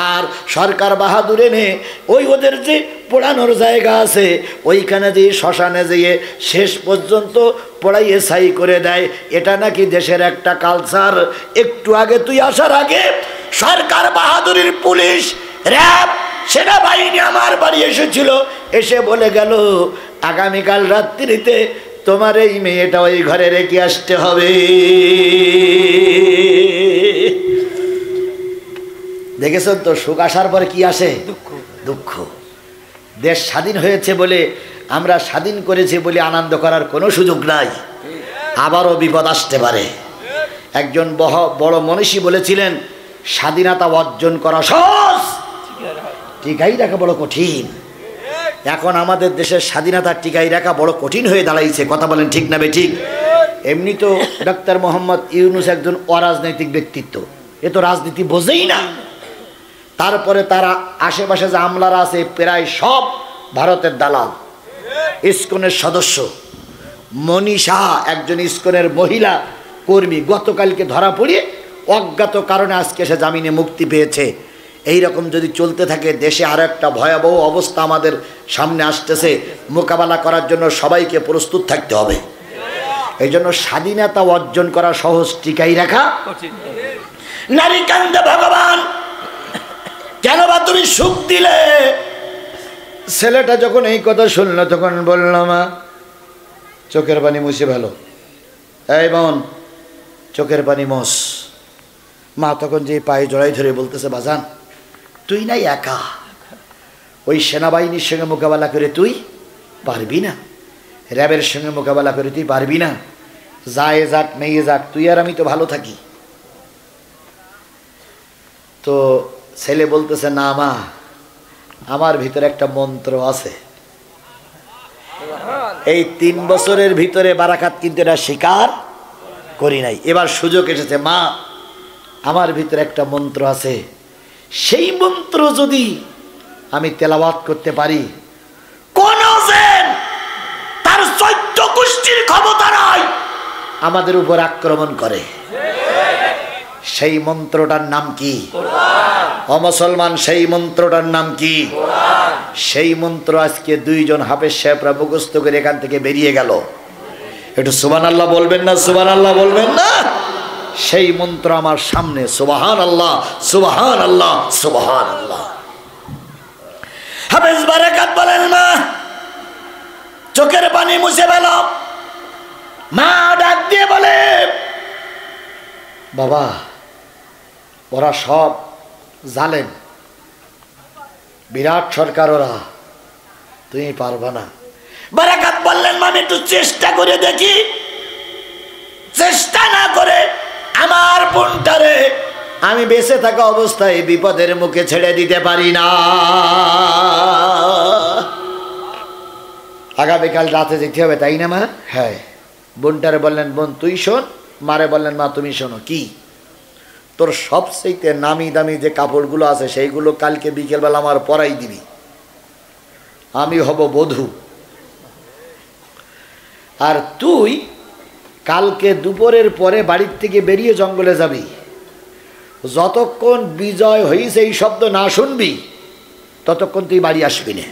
আর সরকার বাহাদুর এনে ওই ওদের যে পোড়ানোর জায়গা আছে ওইখানে দিয়ে শ্মশানে যেয়ে শেষ পর্যন্ত পোড়াইয়ে ছাই করে দেয়। এটা নাকি দেশের একটা কালচার। একটু আগে তুই আসার আগে সরকার বাহাদুরের পুলিশ, র্যাব, সেনাবাহিনী আমার বাড়ি এসেছিল, এসে বলে গেল আগামীকাল রাত্রিতে তোমার এই মেয়েটা ওই ঘরে রেখে আসতে হবে। দেখেছেন তো, সুখ আসার পরে কি আসে? দুঃখ। দেশ স্বাধীন হয়েছে বলে, আমরা স্বাধীন করেছি বলে আনন্দ করার কোনো সুযোগ নাই, আবারও বিপদ আসতে পারে। একজন বড় মনীষী বলেছিলেন, স্বাধীনতা অর্জন করা সহজ, টিকাই রাখা বড় কঠিন। এখন আমাদের দেশের স্বাধীনতার টিকাই রাখা বড় কঠিন হয়ে দাঁড়াইছে। কথা বলেন ঠিক না বেঠিক? এমনি তো ডক্টর মোহাম্মদ ইউনূস একজন অরাজনৈতিক ব্যক্তিত্ব, এ তো রাজনীতি বোঝেই না। তারপরে তারা আশেপাশে যে আমলারা আছে প্রায় সব ভারতের দালাল। ইসকনের সদস্য মনীষা, একজন ইসকনের মহিলা কর্মী, গতকালকে ধরা পড়িয়ে অজ্ঞাত কারণে আজকে সে জামিনে মুক্তি পেয়েছে। এই রকম যদি চলতে থাকে দেশে আর একটা ভয়াবহ অবস্থা আমাদের সামনে আসতেছে। মোকাবেলা করার জন্য সবাইকে প্রস্তুত থাকতে হবে। এই জন্য স্বাধীনতা অর্জন করা সহজ, টিকাই রাখা নারী কান্দে ভগবান কেন বা তুমি সুখ দিলে? ছেলেটা যখন এই কথা শুনলো তখন বলল, মা চোখের পানি মুছে ভালো, এই বোন চোখের পানি মোছ। মা তখন যে পায়ে জড়াই ধরে বলতেছে, বাজান তুই নাই একা, ওই সেনাবাহিনীর সঙ্গে মোকাবেলা করে তুই পারবি না, র্যাবের সঙ্গে মোকাবেলা করে তুই পারবি না, যায় যাক মেয়ে যাক, তুই আর আমি তো ভালো থাকি। তো ছেলে বলতেছে, না মা, আমার ভিতরে একটা মন্ত্র আছে, এই 3 বছরের ভিতরে বারাকাত কিন্তু এটা স্বীকার করি নাই। এবার সুযোগ এসেছে, মা আমার ভিতরে একটা মন্ত্র আছে, সেই মন্ত্র যদি আমি তেলাওয়াত করতে পারি, কোন জিন তার 14 গোষ্ঠীর ক্ষমতা নাই আমাদের উপর আক্রমণ করে। সেই মন্ত্রটার নাম কি? ও মুসলমান, সেই মন্ত্রটার নাম কি? সেই মন্ত্র আজকে 2 জন হাফেজ সাহেবরা মুখস্থ করে এখান থেকে বেরিয়ে গেল। একটু সুবহানাল্লাহ বলবেন না? সুবহানাল্লাহ বলবেন না? সেই মন্ত্র আমার সামনে, সুবহানাল্লাহ সুবহানাল্লাহ সুবহানাল্লাহ। হাফেজ বারাকাত বলেন, মা চোখের পানি মুছে ফেল। মা ডাক দিয়ে বলে, বাবা ওরা সব জালেম, বিরাট সরকার, ওরা, তুমি পারবা না। বারাকাত বললেন, মা আমি একটু চেষ্টা করে দেখি। চেষ্টা না করে আমার বোনটারে আমি বেঁচে থাকা অবস্থায় বিপদের মুখে ছেড়ে দিতে পারি না। আগামীকাল রাতে যেতে হবে, তাই না মা? হ্যাঁ। বোনটারে বললেন, বোন তুই শোন। মারে বললেন, মা তুমি শোনো। কি? তোর সবচেয়ে নামি দামি যে কাপড়গুলো আছে সেইগুলো কালকে বিকেলবেলা আমার পরাই দিবি, আমি হব বধূ। আর তুই কালকে দুপুরের পরে বাড়ির থেকে বেরিয়ে জঙ্গলে যাবি, যতক্ষণ বিজয় হয়েছে এই শব্দ না শুনবি ততক্ষণ তুই বাড়ি আসবি না।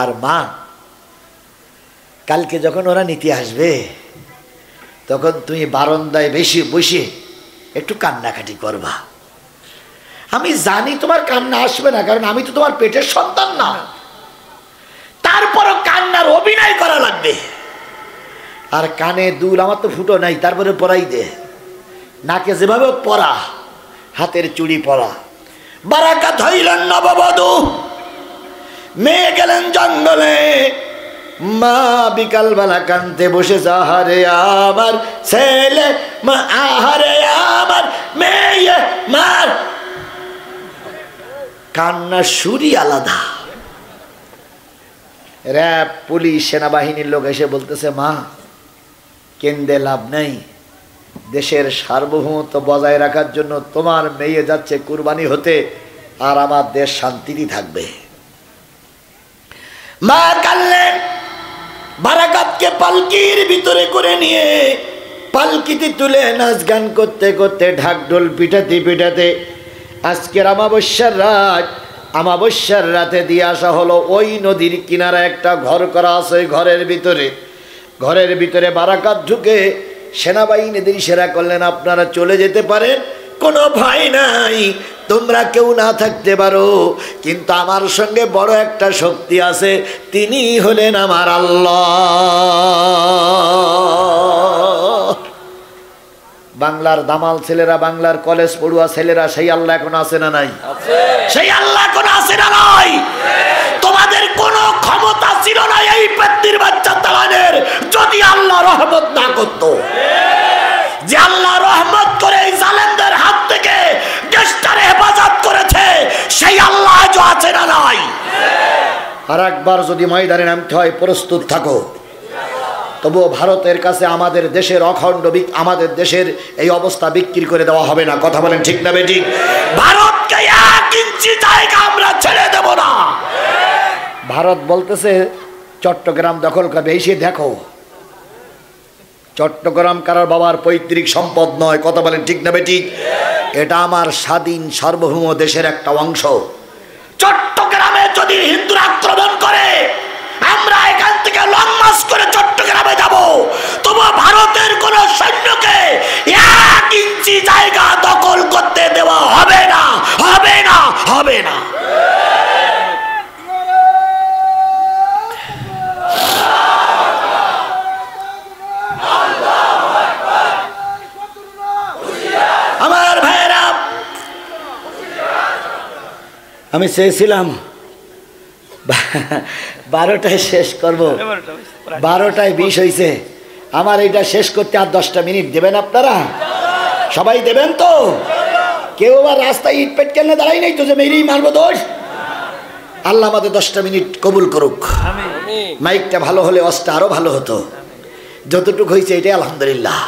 আর মা কালকে যখন ওরা নিতে আসবে তখন তুমি বারান্দায় বেশি বসে একটু কান্নাকাটি করবা। আমি জানি তোমার কান্না আসবে না, কারণ আমি তো তোমার পেটের সন্তান না, তারপরও কান্নার অভিনয় করা লাগবে। আর কানে দুল আমার তো ফুটো নাই, তারপরে পরাই দে। নাকে যেভাবে পরা, হাতের চুড়ি পরা। বারাকাত হইলেন নববধূ, মেয়ে গেলেন জঙ্গলে। মা বিকালবেলা কানতে বসে, আহারে আমার ছেলে, মা আহারে আমার মেয়ে। মার কান্না সুরই আলাদা। র্যাব, পুলিশ, সেনাবাহিনীর লোক এসে বলতেছে, মা কেন্দে লাভ নাই, দেশের সার্বভৌমত্ব বজায় রাখার জন্য তোমার মেয়ে যাচ্ছে কুরবানি হতে, আর আমার দেশ শান্তিতে থাকবে। মা কানলেন। বারাকাতকে পালকির ভিতরে করে নিয়ে পালকিতে তুলে নাচ গান করতে করতে, ঢাকঢোল পিটাতে পিটাতে আজকের আমাবস্যার রাতে দিয়ে আসা হলো। ওই নদীর কিনারে একটা ঘর করা আছে, ঘরের ভিতরে বারাকাত ঢুকে সেনাবাহিনীদের ইশারা করলেন, আপনারা চলে যেতে পারেন, কোনো ভয় নাই, তোমরা কেউ না থাকতে পারো, কিন্তু আমার সঙ্গে বড় একটা শক্তি আছে, তিনি হলেন আমার আল্লাহ। বাংলার দামাল ছেলেরা, বাংলার কলেজ পড়ুয়া ছেলেরা, সেই আল্লাহ এখন আছে না নাই? সেই আল্লাহ এখন আছে না নাই? তোমাদের কোনো ক্ষমতা ছিল না এই পেত্নির বাচ্চা তালানের, যদি আল্লাহ রহমত না করত। যে আল্লাহ রহমত করে এই জালেমদের হাত থেকে দেশটারে হেফাজত করেছে, সেই আল্লাহ আজও আছে না নাই? আর একবার যদি ময়দানে নামতে হয়, প্রস্তুত থাকো। তবুও ভারতের কাছে আমাদের দেশের আমাদের দেশের এই অবস্থা বিক্রি করে দেওয়া হবে না। কথা বলেন ঠিক না বেঠিক? ভারতকে 1 ইঞ্চি জায়গা আমরা ছেড়ে দেব না। ভারত বলতেছে চট্টগ্রাম দখল করবে, এসে দেখো। চট্টগ্রাম কারোর বাবার পৈতৃক সম্পদ নয়। কথা বলেন ঠিক না বেঠিক? এটা আমার স্বাধীন সার্বভৌম দেশের একটা অংশ। চট্টগ্রামে যদি হিন্দুরা আক্রমণ করে, আমরা এখান থেকে লং মার্চ করে চট্টগ্রামে যাব, তবু ভারতের কোন সৈন্যকে 1 ইঞ্চি জায়গা দখল করতে দেওয়া হবে না, হবে না, হবে না। আমার ভাইরা, আমি চেয়েছিলাম 12টায় শেষ করব, 12টায় 20 হয়েছে। আমার এইটা শেষ করতে আর 10টা মিনিট দেবেন আপনারা? সবাই দেবেন তো? কেউ আবার রাস্তায় ইট পেট কেন দাঁড়াই নাই তো যে মেরেই মারবো দোষ? আল্লাহ আমাদের 10টা মিনিট কবুল করুক। মাইকটা ভালো হলে অস্তা আরো ভালো হতো। যতটুকু হয়েছে এটাই আলহামদুলিল্লাহ।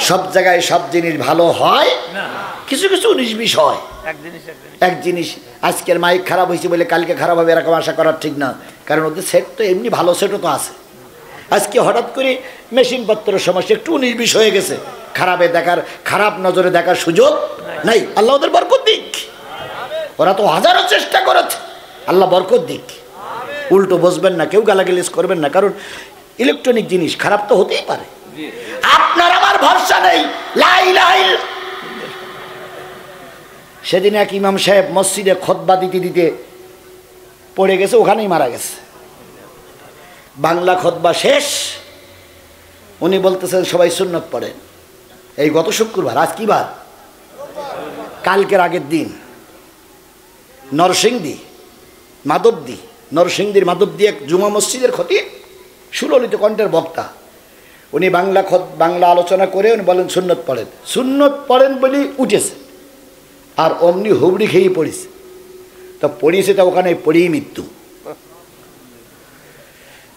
সব জায়গায় সব জিনিস ভালো হয়, কিছু কিছু 19-20 হয়। এক জিনিস আজকের মাইক খারাপ হয়েছে বলে কালকে খারাপ হবে এরকম আশা করার ঠিক না, কারণ ওদের সেট তো এমনি ভালো সেটও তো আছে। আজকে হঠাৎ করে মেশিনপত্রের সমস্যা একটু 19-20 হয়ে গেছে, খারাপ নজরে দেখার সুযোগ নাই। আল্লাহ ওদের বরকত দিক, ওরা তো হাজারো চেষ্টা করেছে, আল্লাহ বরকত দিক। উল্টো বসবেন না, কেউ গালাগালিজ করবেন না, কারণ ইলেকট্রনিক জিনিস খারাপ তো হতেই পারে। আপনার আমার ভরসা নেই। সেদিন এক ইমাম সাহেব মসজিদে খুতবা দিতে দিতে পড়ে গেছে, ওখানেই মারা গেছে। বাংলা খুতবা শেষ, উনি বলতেছেন সবাই সুন্নত পড়েন। এই গত শুক্রবার, আজ কি বার? কালকের আগের দিন নরসিংদীর মাধবদী এক জুমা মসজিদের খতিব, সুললিত কণ্ঠের বক্তা, উনি বাংলা আলোচনা করে উনি বলেন সুন্নত পড়েন বলে উঠেছে, আর অমনি হুবড়ি খেয়ে পড়েছে। তা পড়িয়েছে, তা ওখানে পড়েই মৃত্যু।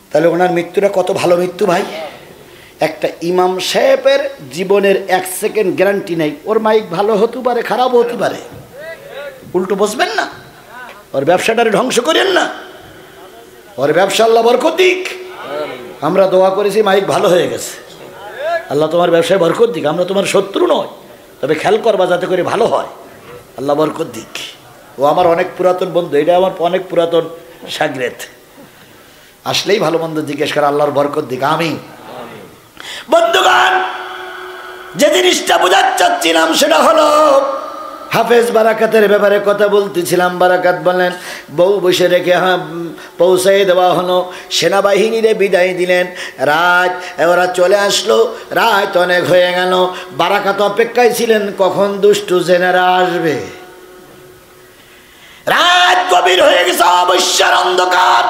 তাহলে ওনার মৃত্যুটা কত ভালো মৃত্যু ভাই! একটা ইমাম সাহেবের জীবনের 1 সেকেন্ড গ্যারান্টি নেই, ওর মাইক ভালো হতে পারে, খারাপও হতে পারে। উল্টো বসবেন না, ওর ব্যবসাটারে ধ্বংস করেন না, ওর ব্যবসা আল্লাহ বরকত দিক। আমরা দোয়া করেছি মাইক ভালো হয়ে গেছে, আল্লাহ তোমার ব্যবসায় বরকত দিক। আমরা তোমার শত্রু নয়, তবে খেয়াল করবা যাতে করে ভালো হয়, আল্লাহ বরকত দিক। ও আমার অনেক পুরাতন বন্ধু, এটা আমার অনেক পুরাতন শাগরেদ, আসলেই ভালো মন্দ জিজ্ঞেস করে, আল্লাহর বরকত দিক। আমিন। বন্ধুগণ, যে জিনিসটা বোঝাতে চাচ্ছিলাম সেটা হলো হাফেজ বারাকাতের ব্যাপারে কথা বলতেছিলাম। বারাকাত বলেন বউ বসে রেখে পৌঁছাই দেওয়া হলো, সেনাবাহিনীরে বিদায় দিলেন। রাত ওরা চলে আসলো, রাত অনেক হয়ে গেল। বারাকাত অপেক্ষায় ছিলেন কখন দুষ্টু জেনারা আসবে। রাত গভীর হয়ে গেছে, অবশ্যই অন্ধকার।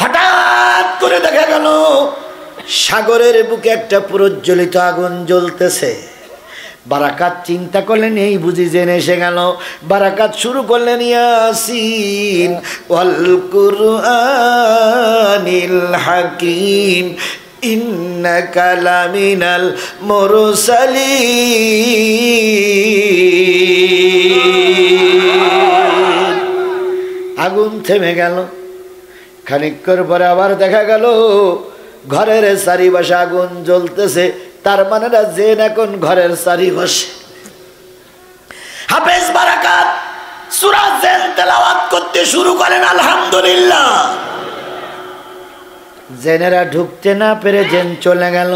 হঠাৎ করে দেখা গেল সাগরের বুকে একটা প্রজ্বলিত আগুন জ্বলতেছে। বারাকাত চিন্তা করলেন এই বুঝি জেনে এসে গেল। বারাকাত শুরু করলেন ইয়াসিন ওয়াল কুরআনিল হাকিম ইন্নাকা লামিনাল মুরসালিন। আগুন থেমে গেল। খানিকক্ষণ পরে আবার দেখা গেল ঘরের চারিপাশে আগুন জ্বলতেছে। তার মানে জেন এখন ঘরের চারিপাশে। হাফেজ বারাকাত সূরা জেন তেলাওয়াত করতে শুরু করেন, আলহামদুলিল্লাহ। জেনেরা ঢুকতে না পেরে জেন চলে গেল।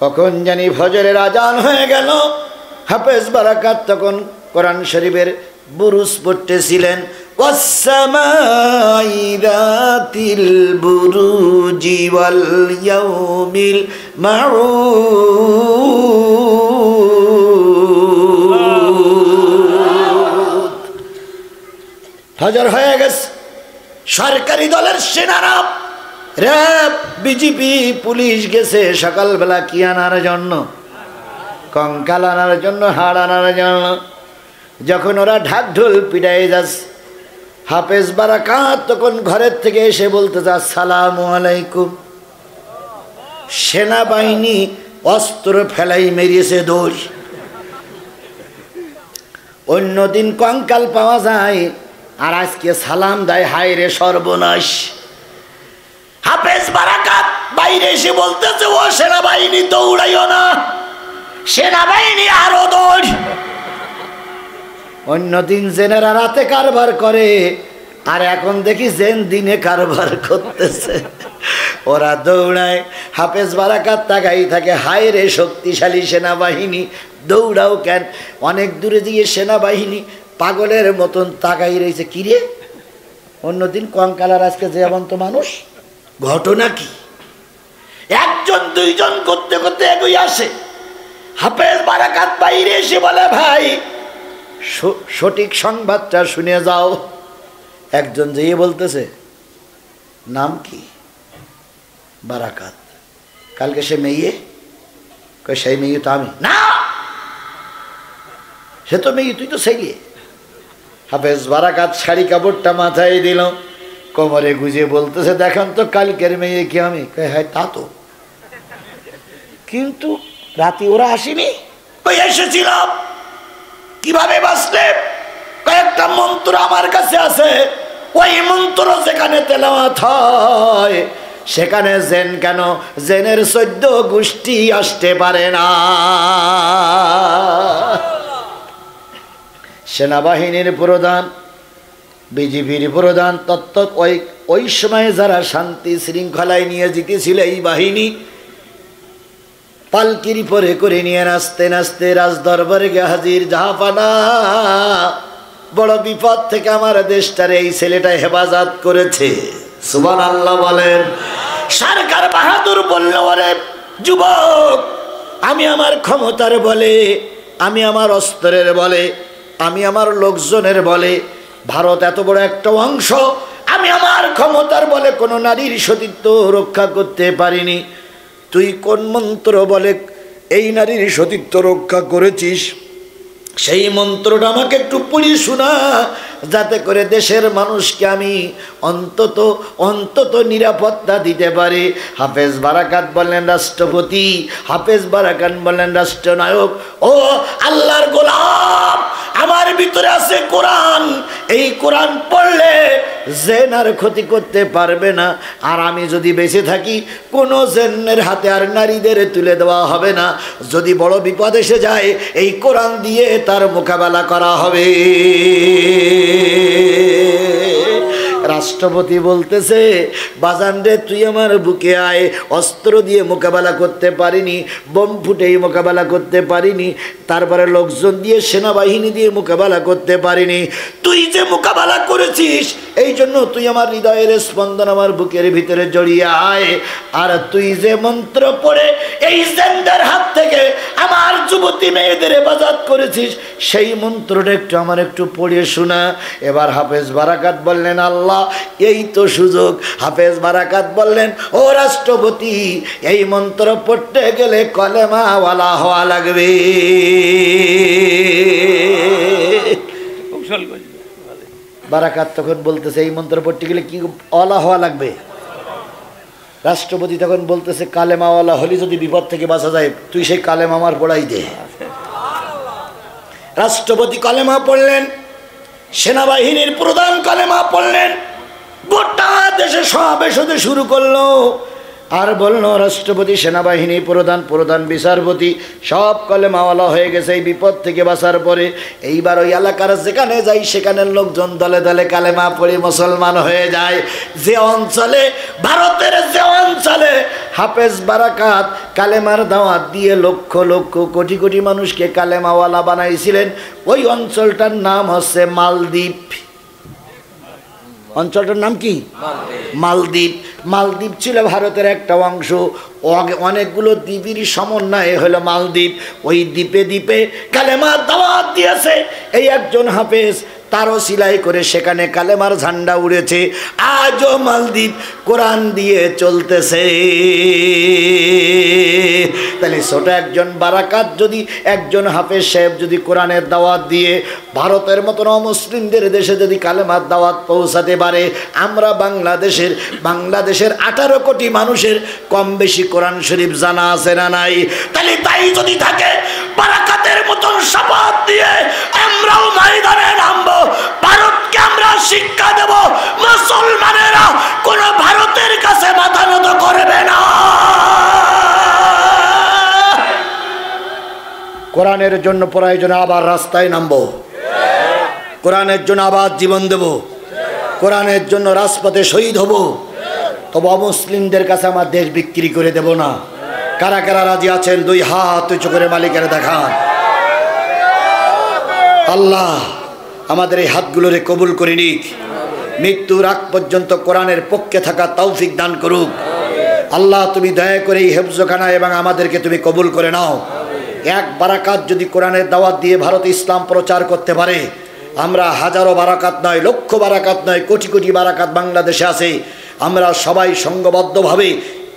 কখন জানি ফজরের আজান হয়ে গেল। হাফেজ বারাকাত তখন কোরআন শরীফের বুরুজ পড়তেছিলেন। ওয়াসসামাই যাতিল বুরুজি ওয়াল ইয়াউমিল মাউদ। ফজর হয়ে গেছে। সরকারি দলের সেনারা, র্যাব, বিজিবি, পুলিশ গেছে সকালবেলা কি আনার জন্য? কঙ্কাল আনার জন্য, হাড় আনার জন্য। যখন ওরা ঢাক ঢোল পিটাই যাচ্ছে, হাফেজ বারাকাত তখন ঘরের থেকে এসে বলতেছে আসসালামু আলাইকুম। সেনাবাহিনী অস্ত্র ফেলাই মেরিয়েছে দৌড়। অন্যদিন কঙ্কাল পাওয়া যায়, আর আজকে সালাম দেয়। হায় রে সর্বনাশ! হাফেজ বারাকাত বাইরে এসে বলতেছে ও সেনাবাহিনী দৌড়াইও না, সেনাবাহিনী আরো দৌড়। অন্যদিন জেনেরা রাতে কারবার করে, আর এখন দেখি জেন দিনে কারবার করতেছে। ওরা দৌড়ায়, হাফেজ বারাকাত তাকাই থাকে। হায় রে শক্তিশালী সেনাবাহিনী, দৌড়াও কেন? অনেক দূরে দিয়ে সেনাবাহিনী পাগলের মতন তাকাই রয়েছে। কিরে, অন্যদিন কঙ্কালার, আজকে যেমন্ত মানুষ। ঘটনা কি? একজন দুইজন করতে করতে এগিয়ে আসে। হাফেজ বারাকাত বাইরে এসে বলে ভাই সঠিক সংবাদটা শুনে যাও। একজন যেয়ে বলতেছে নাম কি? বারাকাত। কালকে সে মেয়ে, সেই মেয়ে তো আমি না, সে তো মেয়ে, তুই তো ছেলে। হাফেজ বারাকাত শাড়ি কাপড়টা মাথায় দিল, কোমরে গুজে বলতেছে দেখেন তো কালকের মেয়ে কি আমি? হ্যাঁ তা তো। কিন্তু রাতে ওরা আসেনি। ওই এসেছিল, কিভাবে বাঁচলে? কয়েকটা মন্ত্র আমার কাছে আছে, ওই মন্ত্র যেখানে তেলাওয়াত হয় সেখানে জেন কেন, জেনের 14 গোষ্ঠী আসতে পারে না। সেনাবাহিনীর প্রধান, বিজিবির প্রধান, ওই সময় যারা শান্তি শৃঙ্খলায় নিয়ে জিতেছিল এই বাহিনী, পালকির পরে করে নিয়ে নাচতে নাচতে রাজদরবারে গিয়ে হাজির। জাহাপানা, বড় বিপদ থেকে আমার দেশটারে এই ছেলেটা হেফাজত করেছে। সুবহানাল্লাহ বলেন। সরকার বাহাদুর বলল, ওরে যুবক, আমি আমার ক্ষমতার বলে, আমি আমার অস্ত্রের বলে, আমি আমার লোকজনের বলে, ভারত এত বড় একটা অংশ, আমি আমার ক্ষমতার বলে কোনো নারীর সতীত্ব রক্ষা করতে পারিনি। তুই কোন মন্ত্র বলে এই নারীর সতীত্ব রক্ষা করেছিস? সেই মন্ত্রটা আমাকে একটু পড়িয়ে শোনা, যাতে করে দেশের মানুষকে আমি অন্তত নিরাপত্তা দিতে পারি। হাফেজ বারাকাত বললেন রাষ্ট্রপতি, হাফেজ বারাকাত বললেন রাষ্ট্রনায়ক, ও আল্লাহর গোলাম, আমার ভিতরে আছে কোরআন, এই কোরআন পড়লে জেন আর ক্ষতি করতে পারবে না, আর আমি যদি বেঁচে থাকি কোনো জেনের হাতে আর নারীদের তুলে দেওয়া হবে না। যদি বড় বিপদ এসে যায় এই কোরআন দিয়ে তার মোকাবেলা করা হবে। রাষ্ট্রপতি বলতেছে, বাজান রে, তুই আমার বুকে আয়, অস্ত্র দিয়ে মোকাবেলা করতে পারিনি, বোম ফুটেই মোকাবেলা করতে পারিনি, তারপরে লোকজন দিয়ে সেনাবাহিনী দিয়ে মোকাবেলা করতে পারিনি, তুই যে মোকাবেলা করেছিস এই জন্য তুই আমার হৃদয়ের স্পন্দন আমার বুকের ভিতরে জড়িয়ে আয়। আর তুই যে মন্ত্র পড়ে এই জেনদের হাত থেকে আমার যুবতী মেয়েদের হেফাজত করেছিস সেই মন্ত্রটা একটু পড়িয়ে শোনা। এবার হাফেজ বারাকাত বললেন, আল্লাহ এই তো সুযোগ। হাফেজ বারাকাত বললেন, ও রাষ্ট্রপতি, এই মন্ত্র পড়তে গেলে কলেমাওয়ালা হওয়া লাগবে। বারাকাত তখন বলতেছে, এই মন্ত্র পড়তে গেলে কি ওয়ালা হওয়া লাগবে? রাষ্ট্রপতি তখন বলতেছে, কালেমাওয়ালা হলি যদি বিপদ থেকে বাঁচা যায়, তুই সেই কালেমা আমার পড়াই দে। রাষ্ট্রপতি কালেমা পড়লেন, সেনাবাহিনীর প্রধান কালেমা পড়লেন, গোটা দেশে সমাবেশ হতে শুরু করলো। আর বলল রাষ্ট্রপতি, সেনাবাহিনী প্রধান বিচারপতি সব কলেমাওয়ালা হয়ে গেছে এই বিপদ থেকে বাঁচার পরে। এইবার ওই এলাকার যেখানে যাই সেখানের লোকজন দলে দলে কালেমা পড়ে মুসলমান হয়ে যায়। যে অঞ্চলে, ভারতের যে অঞ্চলে হাফেজ বারাকাত কালেমার দাওয়াত দিয়ে লক্ষ লক্ষ কোটি কোটি মানুষকে কালেমাওয়ালা বানাইছিলেন, ওই অঞ্চলটার নাম হচ্ছে মালদ্বীপ। অঞ্চলটার নাম কি? মালদ্বীপ। মালদ্বীপ ছিল ভারতের একটা অংশ, অনেকগুলো দ্বীপের সমন্বয়ে হলো মালদ্বীপ। ওই দ্বীপে দ্বীপে কালেমার দাওয়াত দিয়েছে এই একজন হাফেজ, তারও সিলাই করে সেখানে কালেমার ঝান্ডা উড়েছে। আজও মালদ্বীপ কোরআন দিয়ে চলতেছে। তাহলে ছোট একজন বারাকাত যদি, একজন হাফেজ সাহেব যদি কোরআনের দাওয়াত দিয়ে ভারতের মতন অমুসলিমদের দেশে যদি কালেমার দাওয়াত পৌঁছাতে পারে, আমরা বাংলাদেশের 18 কোটি মানুষের কম বেশি কোরআন শরীফ জানা আছে না নাই? তাহলে তাই যদি থাকে, বারাকাতের মতন শপথ দিয়ে আমরাও ময়দানে নামবো, ভারতকে আমরা শিক্ষা দেব, মুসলমানেরা কোন ভারতের কাছে মাথা নত করবে না। কোরআনের জন্য প্রয়োজনে আবার রাস্তায় নামবো, কোরআনের জন্য আবার জীবন দেব, কোরআনের জন্য রাজপথে শহীদ হব। তবে অমুসলিমদের কাছে আমার দেশ বিক্রি করে দেব না। কারা কারা রাজি আছেন? 2 হাত উঁচু করে মালিকের দেখান। আল্লাহ আমাদের এই হাতগুলোরে কবুল করে নিক, মৃত্যুর আগ পর্যন্ত কোরআনের পক্ষে থাকা তৌফিক দান করুক। আল্লাহ তুমি দয়া করে এই হেফজখানা এবং আমাদেরকে তুমি কবুল করে নাও। এক বারাকাত যদি কোরআনের দাওয়াত দিয়ে ভারত ইসলাম প্রচার করতে পারে, আমরা হাজারো বারাকাত নয়, লক্ষ বারাকাত নয়, কোটি কোটি বারাকাত বাংলাদেশে আছে, আমরা সবাই সংঘবদ্ধভাবে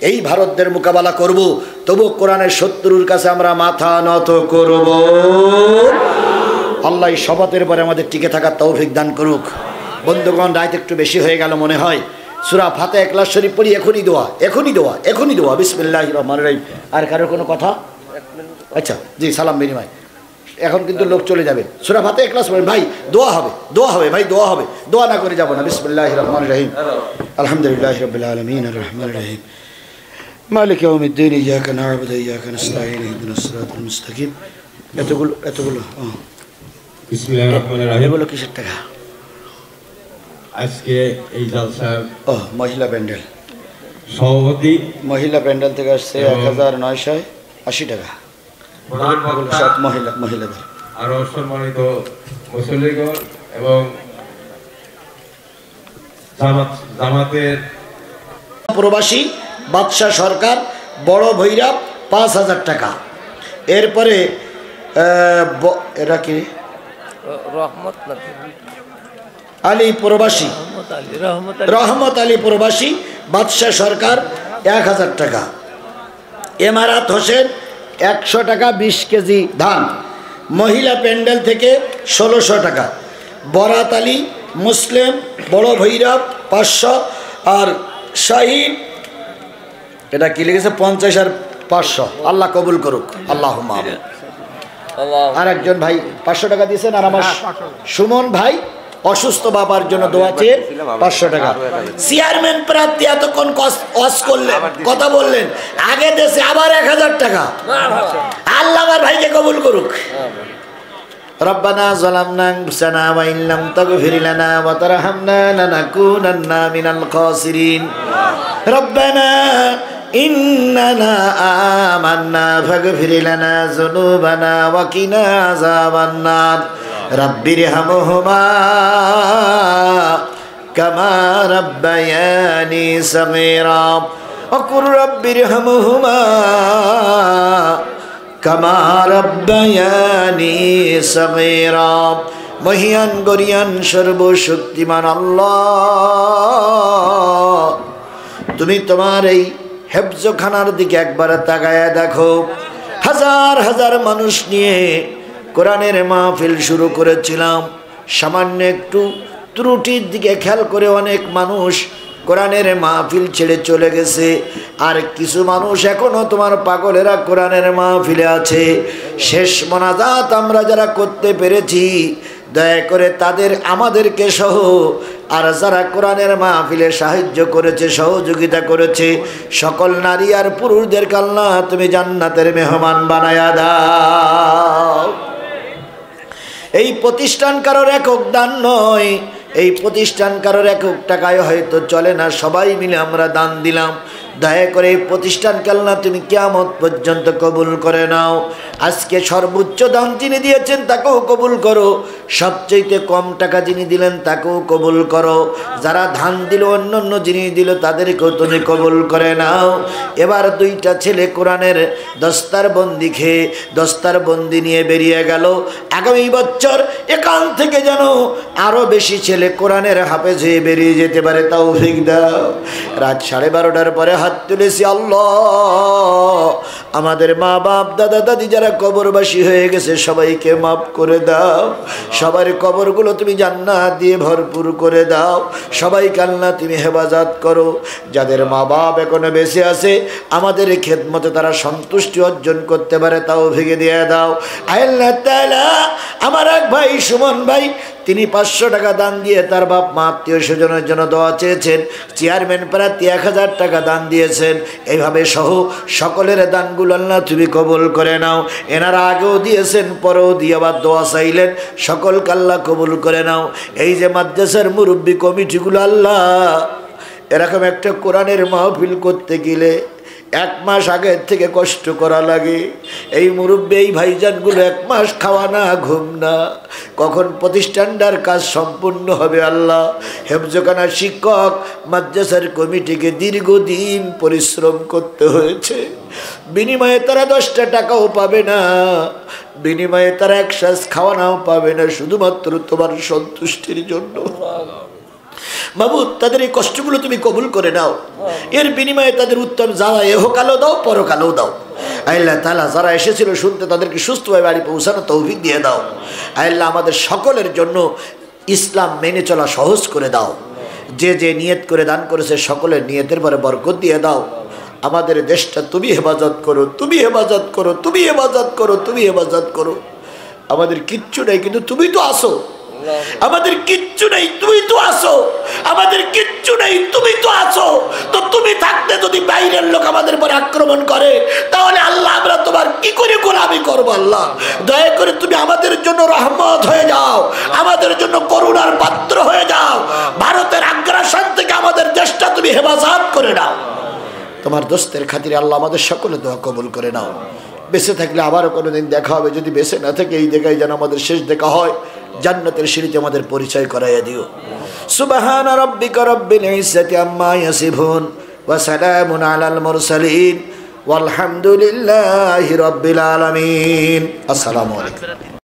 এই ভারতদের মোকাবেলা করব। তবু কোরআনের শত্রুর কাছে আমরা মাথা নত করব। আল্লাহ এই শপথের পরে আমাদের টিকে থাকার তৌফিক দান করুক। বন্ধুগণ, রাত একটু বেশি হয়ে গেল মনে হয়, সূরা ফাতিহা ইখলাস শরীফ পড়ি, এখনই দোয়া বিসমিল্লাহির রহমানির রহিম। আর কারোর কোনো কথা? আচ্ছা জি, সালাম বিনিময়। এখন কিন্তু লোক চলে যাবে। সূরা ফাতিহা ইখলাস পড়েন ভাই, দোয়া হবে ভাই, দোয়া না করে যাব না। বিসমিল্লাহির রহমানির রহিম। আলহামদুলিল্লাহি রাব্বিল আলামিন আর রহমানির রহিম মালিক ইয়াউমিদ্দিন ইয়্যাকা না'বুদু ওয়া ইয়্যাকা নাস্তাঈন ইহদিনাস সিরাতাল মুস্তাকিম। এতগুলো বিসমিল্লাহির রহমানির রহিম। এগুলো কিসের টাকা? আজকে এই জালসার মহিলা প্যান্ডেল সভাপতি, মহিলা প্যান্ডেল থেকে আসছে 1980 টাকা। সব মহিলাদের। আরো সম্মানিত মুসল্লিগণ এবং জামাতের প্রবাসী বাদশাহ সরকার বড় ভৈরব 5000 টাকা। এরপরে এরা কি আলী প্রবাসী, রহমত আলী প্রবাসী বাদশাহ সরকার 1000 টাকা। এমারাত হোসেন 100 টাকা 20 কেজি ধান। মহিলা প্যান্ডেল থেকে 1600 টাকা। বরাত আলী মুসলিম বড় ভৈরব 500। আর শাহিদ এটা কি লিখেছে 50 আর 500। আল্লাহ কবুল করুক, আল্লাহুম্মা আমিন। আর একজন ভাই 500 টাকা দিয়েছেন। আর আমার সুমন ভাই অসুস্থ বাবার জন্য দোয়া চেয়ে 500 টাকা। চেয়ারম্যান প্রার্থী এতক্ষণ ওয়াজ করলেন, কথা বললেন, আগে দেশে আবার 1000 টাকা। আল্লাহ আমার ভাইকে কবুল করুক। রব্বানা যালামনা আনফুসানা ওয়া ইন লাম তাগফির লানা ওয়া তারহামনা লানাকুনান্না মিনাল খাসিরিন। রব্বানা ইন্নানা আমান্না ফাগফির লানা যুনুবানা ওয়া কিনা আযাবান নার। রাব্বিরহামহুমা কামা রাব্বায়ানি সাগীরা ওয়া কুর রাব্বিরহামহুমা কামা রাব্বায়ানি সাগীরা। মহিয়ান গরিয়ান সর্বশক্তিমান আল্লাহ, তুমি তোমার এই হেফজখানার দিকে একবার তাকায়া দেখো। হাজার হাজার মানুষ নিয়ে কোরআনের মাহফিল শুরু করেছিলাম। সামান্য একটু ত্রুটির দিকে খেয়াল করে অনেক মানুষ কোরআনের মাহফিল ছেড়ে চলে গেছে। আর কিছু মানুষ এখনো তোমার পাগলেরা কোরআনের মাহফিলে আছে। শেষ মোনাজাত আমরা যারা করতে পেরেছি, দয়া করে তাদের আমাদেরকে সহ আর যারা কোরআনের মাহফিলে সাহায্য করেছে, সহযোগিতা করেছে, সকল নারী আর পুরুষদেরকে আল্লাহ তুমি জান্নাতের মেহমান বানায়া দাও। এই প্রতিষ্ঠান কারোর একক দান নয়, এই প্রতিষ্ঠান কারোর একক টাকায় হয়তো চলে না, সবাই মিলে আমরা দান দিলাম। দয়া করে এই প্রতিষ্ঠানকে আল্লাহ তুমি কিয়ামত পর্যন্ত কবুল করে নাও। আজকে সর্বোচ্চ দান যিনি দিয়েছেন তাকেও কবুল করো, সবচেয়ে কম টাকা যিনি দিলেন তাকেও কবুল করো। যারা ধান দিল, অন্য জিনিস দিল, তাদেরকেও তুমি কবুল করে নাও। এবার 2টা ছেলে কোরআনের দস্তারবন্দি খেয়ে দস্তারবন্দি নিয়ে বেরিয়ে গেল। আগামী বছর এখান থেকে যেন আরও বেশি ছেলে কোরআনের হাফেজ হয়ে বেরিয়ে যেতে পারে, তৌফিক দাও। রাত 12:30টার পরে হাত তুলেছি। আল্লাহ, আমাদের মা বাপ দাদা দাদি যারা কবরবাসী হয়ে গেছে সবাইকে মাফ করে দাও। সবার কবরগুলো তুমি জান্নাত দিয়ে ভরপুর করে দাও। সবাইকে আল্লাহ তুমি হেফাজত করো। যাদের মা বাপ এখনো বেঁচে আছে, আমাদের খেদমতে তারা সন্তুষ্টি অর্জন করতে পারে, তাও ভেঙে দিয়ে দাও। আল্লাহ তাআলা আমার এক ভাই সুমন ভাই, তিনি 500 টাকা দান দিয়ে তার বাপ মা আত্মীয় স্বজনের জন্য দোয়া চেয়েছেন। চেয়ারম্যান প্রার্থী 1000 টাকা দান দিয়েছেন। এইভাবে সহ সকলের দানগুলো আল্লাহ তুমি কবুল করে নাও। এনারা আগেও দিয়েছেন, পরেও দিয়ে আবার দোয়া চাইলেন, সকলকে আল্লাহ কবুল করে নাও। এই যে মাদ্রাসার মুরব্বী কমিটিগুলো, আল্লাহ এরকম একটা কোরআনের মাহফিল করতে গেলে 1 মাস আগের থেকে কষ্ট করা লাগে। এই মুরব্বী এই ভাইজানগুলো 1 মাস খাওয়া না, ঘুম না, কখন প্রতিষ্ঠানটার কাজ সম্পূর্ণ হবে। আল্লাহ, হেফজখানার শিক্ষক মাদ্রাসার কমিটিকে দীর্ঘদিন পরিশ্রম করতে হয়েছে। বিনিময়ে তারা 10টা টাকাও পাবে না, বিনিময়ে তারা 1 শ্বাস খাওয়ানাও পাবে না, শুধুমাত্র তোমার সন্তুষ্টির জন্য। মাবুদ, তাদের এই কষ্টগুলো তুমি কবুল করে নাও। এর বিনিময়ে তাদের উত্তম যাওয়া এহকালও দাও, পরকালও দাও। আল্লাহ তাআলা যারা এসেছিল শুনতে, তাদেরকে সুস্থভাবে বাড়ি পৌঁছানো তৌফিক দিয়ে দাও। আল্লাহ আমাদের সকলের জন্য ইসলাম মেনে চলা সহজ করে দাও। যে যে নিয়ত করে দান করেছে সকলের নিয়তের পরে বরকত দিয়ে দাও। আমাদের দেশটা তুমি হেফাজত করো, তুমি হেফাজত করো, তুমি হেফাজত করো, তুমি হেফাজত করো। আমাদের কিচ্ছু নেই কিন্তু তুমি তো আসো, আমাদের কিচ্ছু নেই তুমি তো আসো, আমাদের কিচ্ছু নেই তুমি তো আসো। তো তুমি থাকতে যদি বাইরের লোক আমাদের উপর আক্রমণ করে তাহলে আল্লাহ আমরা তোমার কি করে গোলামি করবো? আল্লাহ দয়া করে তুমি আমাদের জন্য রহমত হয়ে যাও, আমাদের জন্য করুণার পাত্র হয়ে যাও। ভারতের আগ্রাসন থেকে আমাদের দেশটা তুমি হেফাজত করে নাও। তোমার দোস্তের খাতিরে আল্লাহ আমাদের সকলে দোয়া কবুল করে নাও। বেঁচে থাকলে আবারও কোনোদিন দেখা হবে, যদি বেঁচে না থাকে এই দেখাই যেন আমাদের শেষ দেখা হয়। জান্নাতের সিঁড়িতে আমাদের পরিচয় করাইয়া দিও। সুবহানা রাব্বিকা রাব্বিল ইজ্জাতি আম্মা ইয়াসিফুন ওয়া সালামুন আলাল মুরসালিন ওয়ালহামদুলিল্লাহি রাব্বিল আলামিন। আসসালামু আলাইকুম।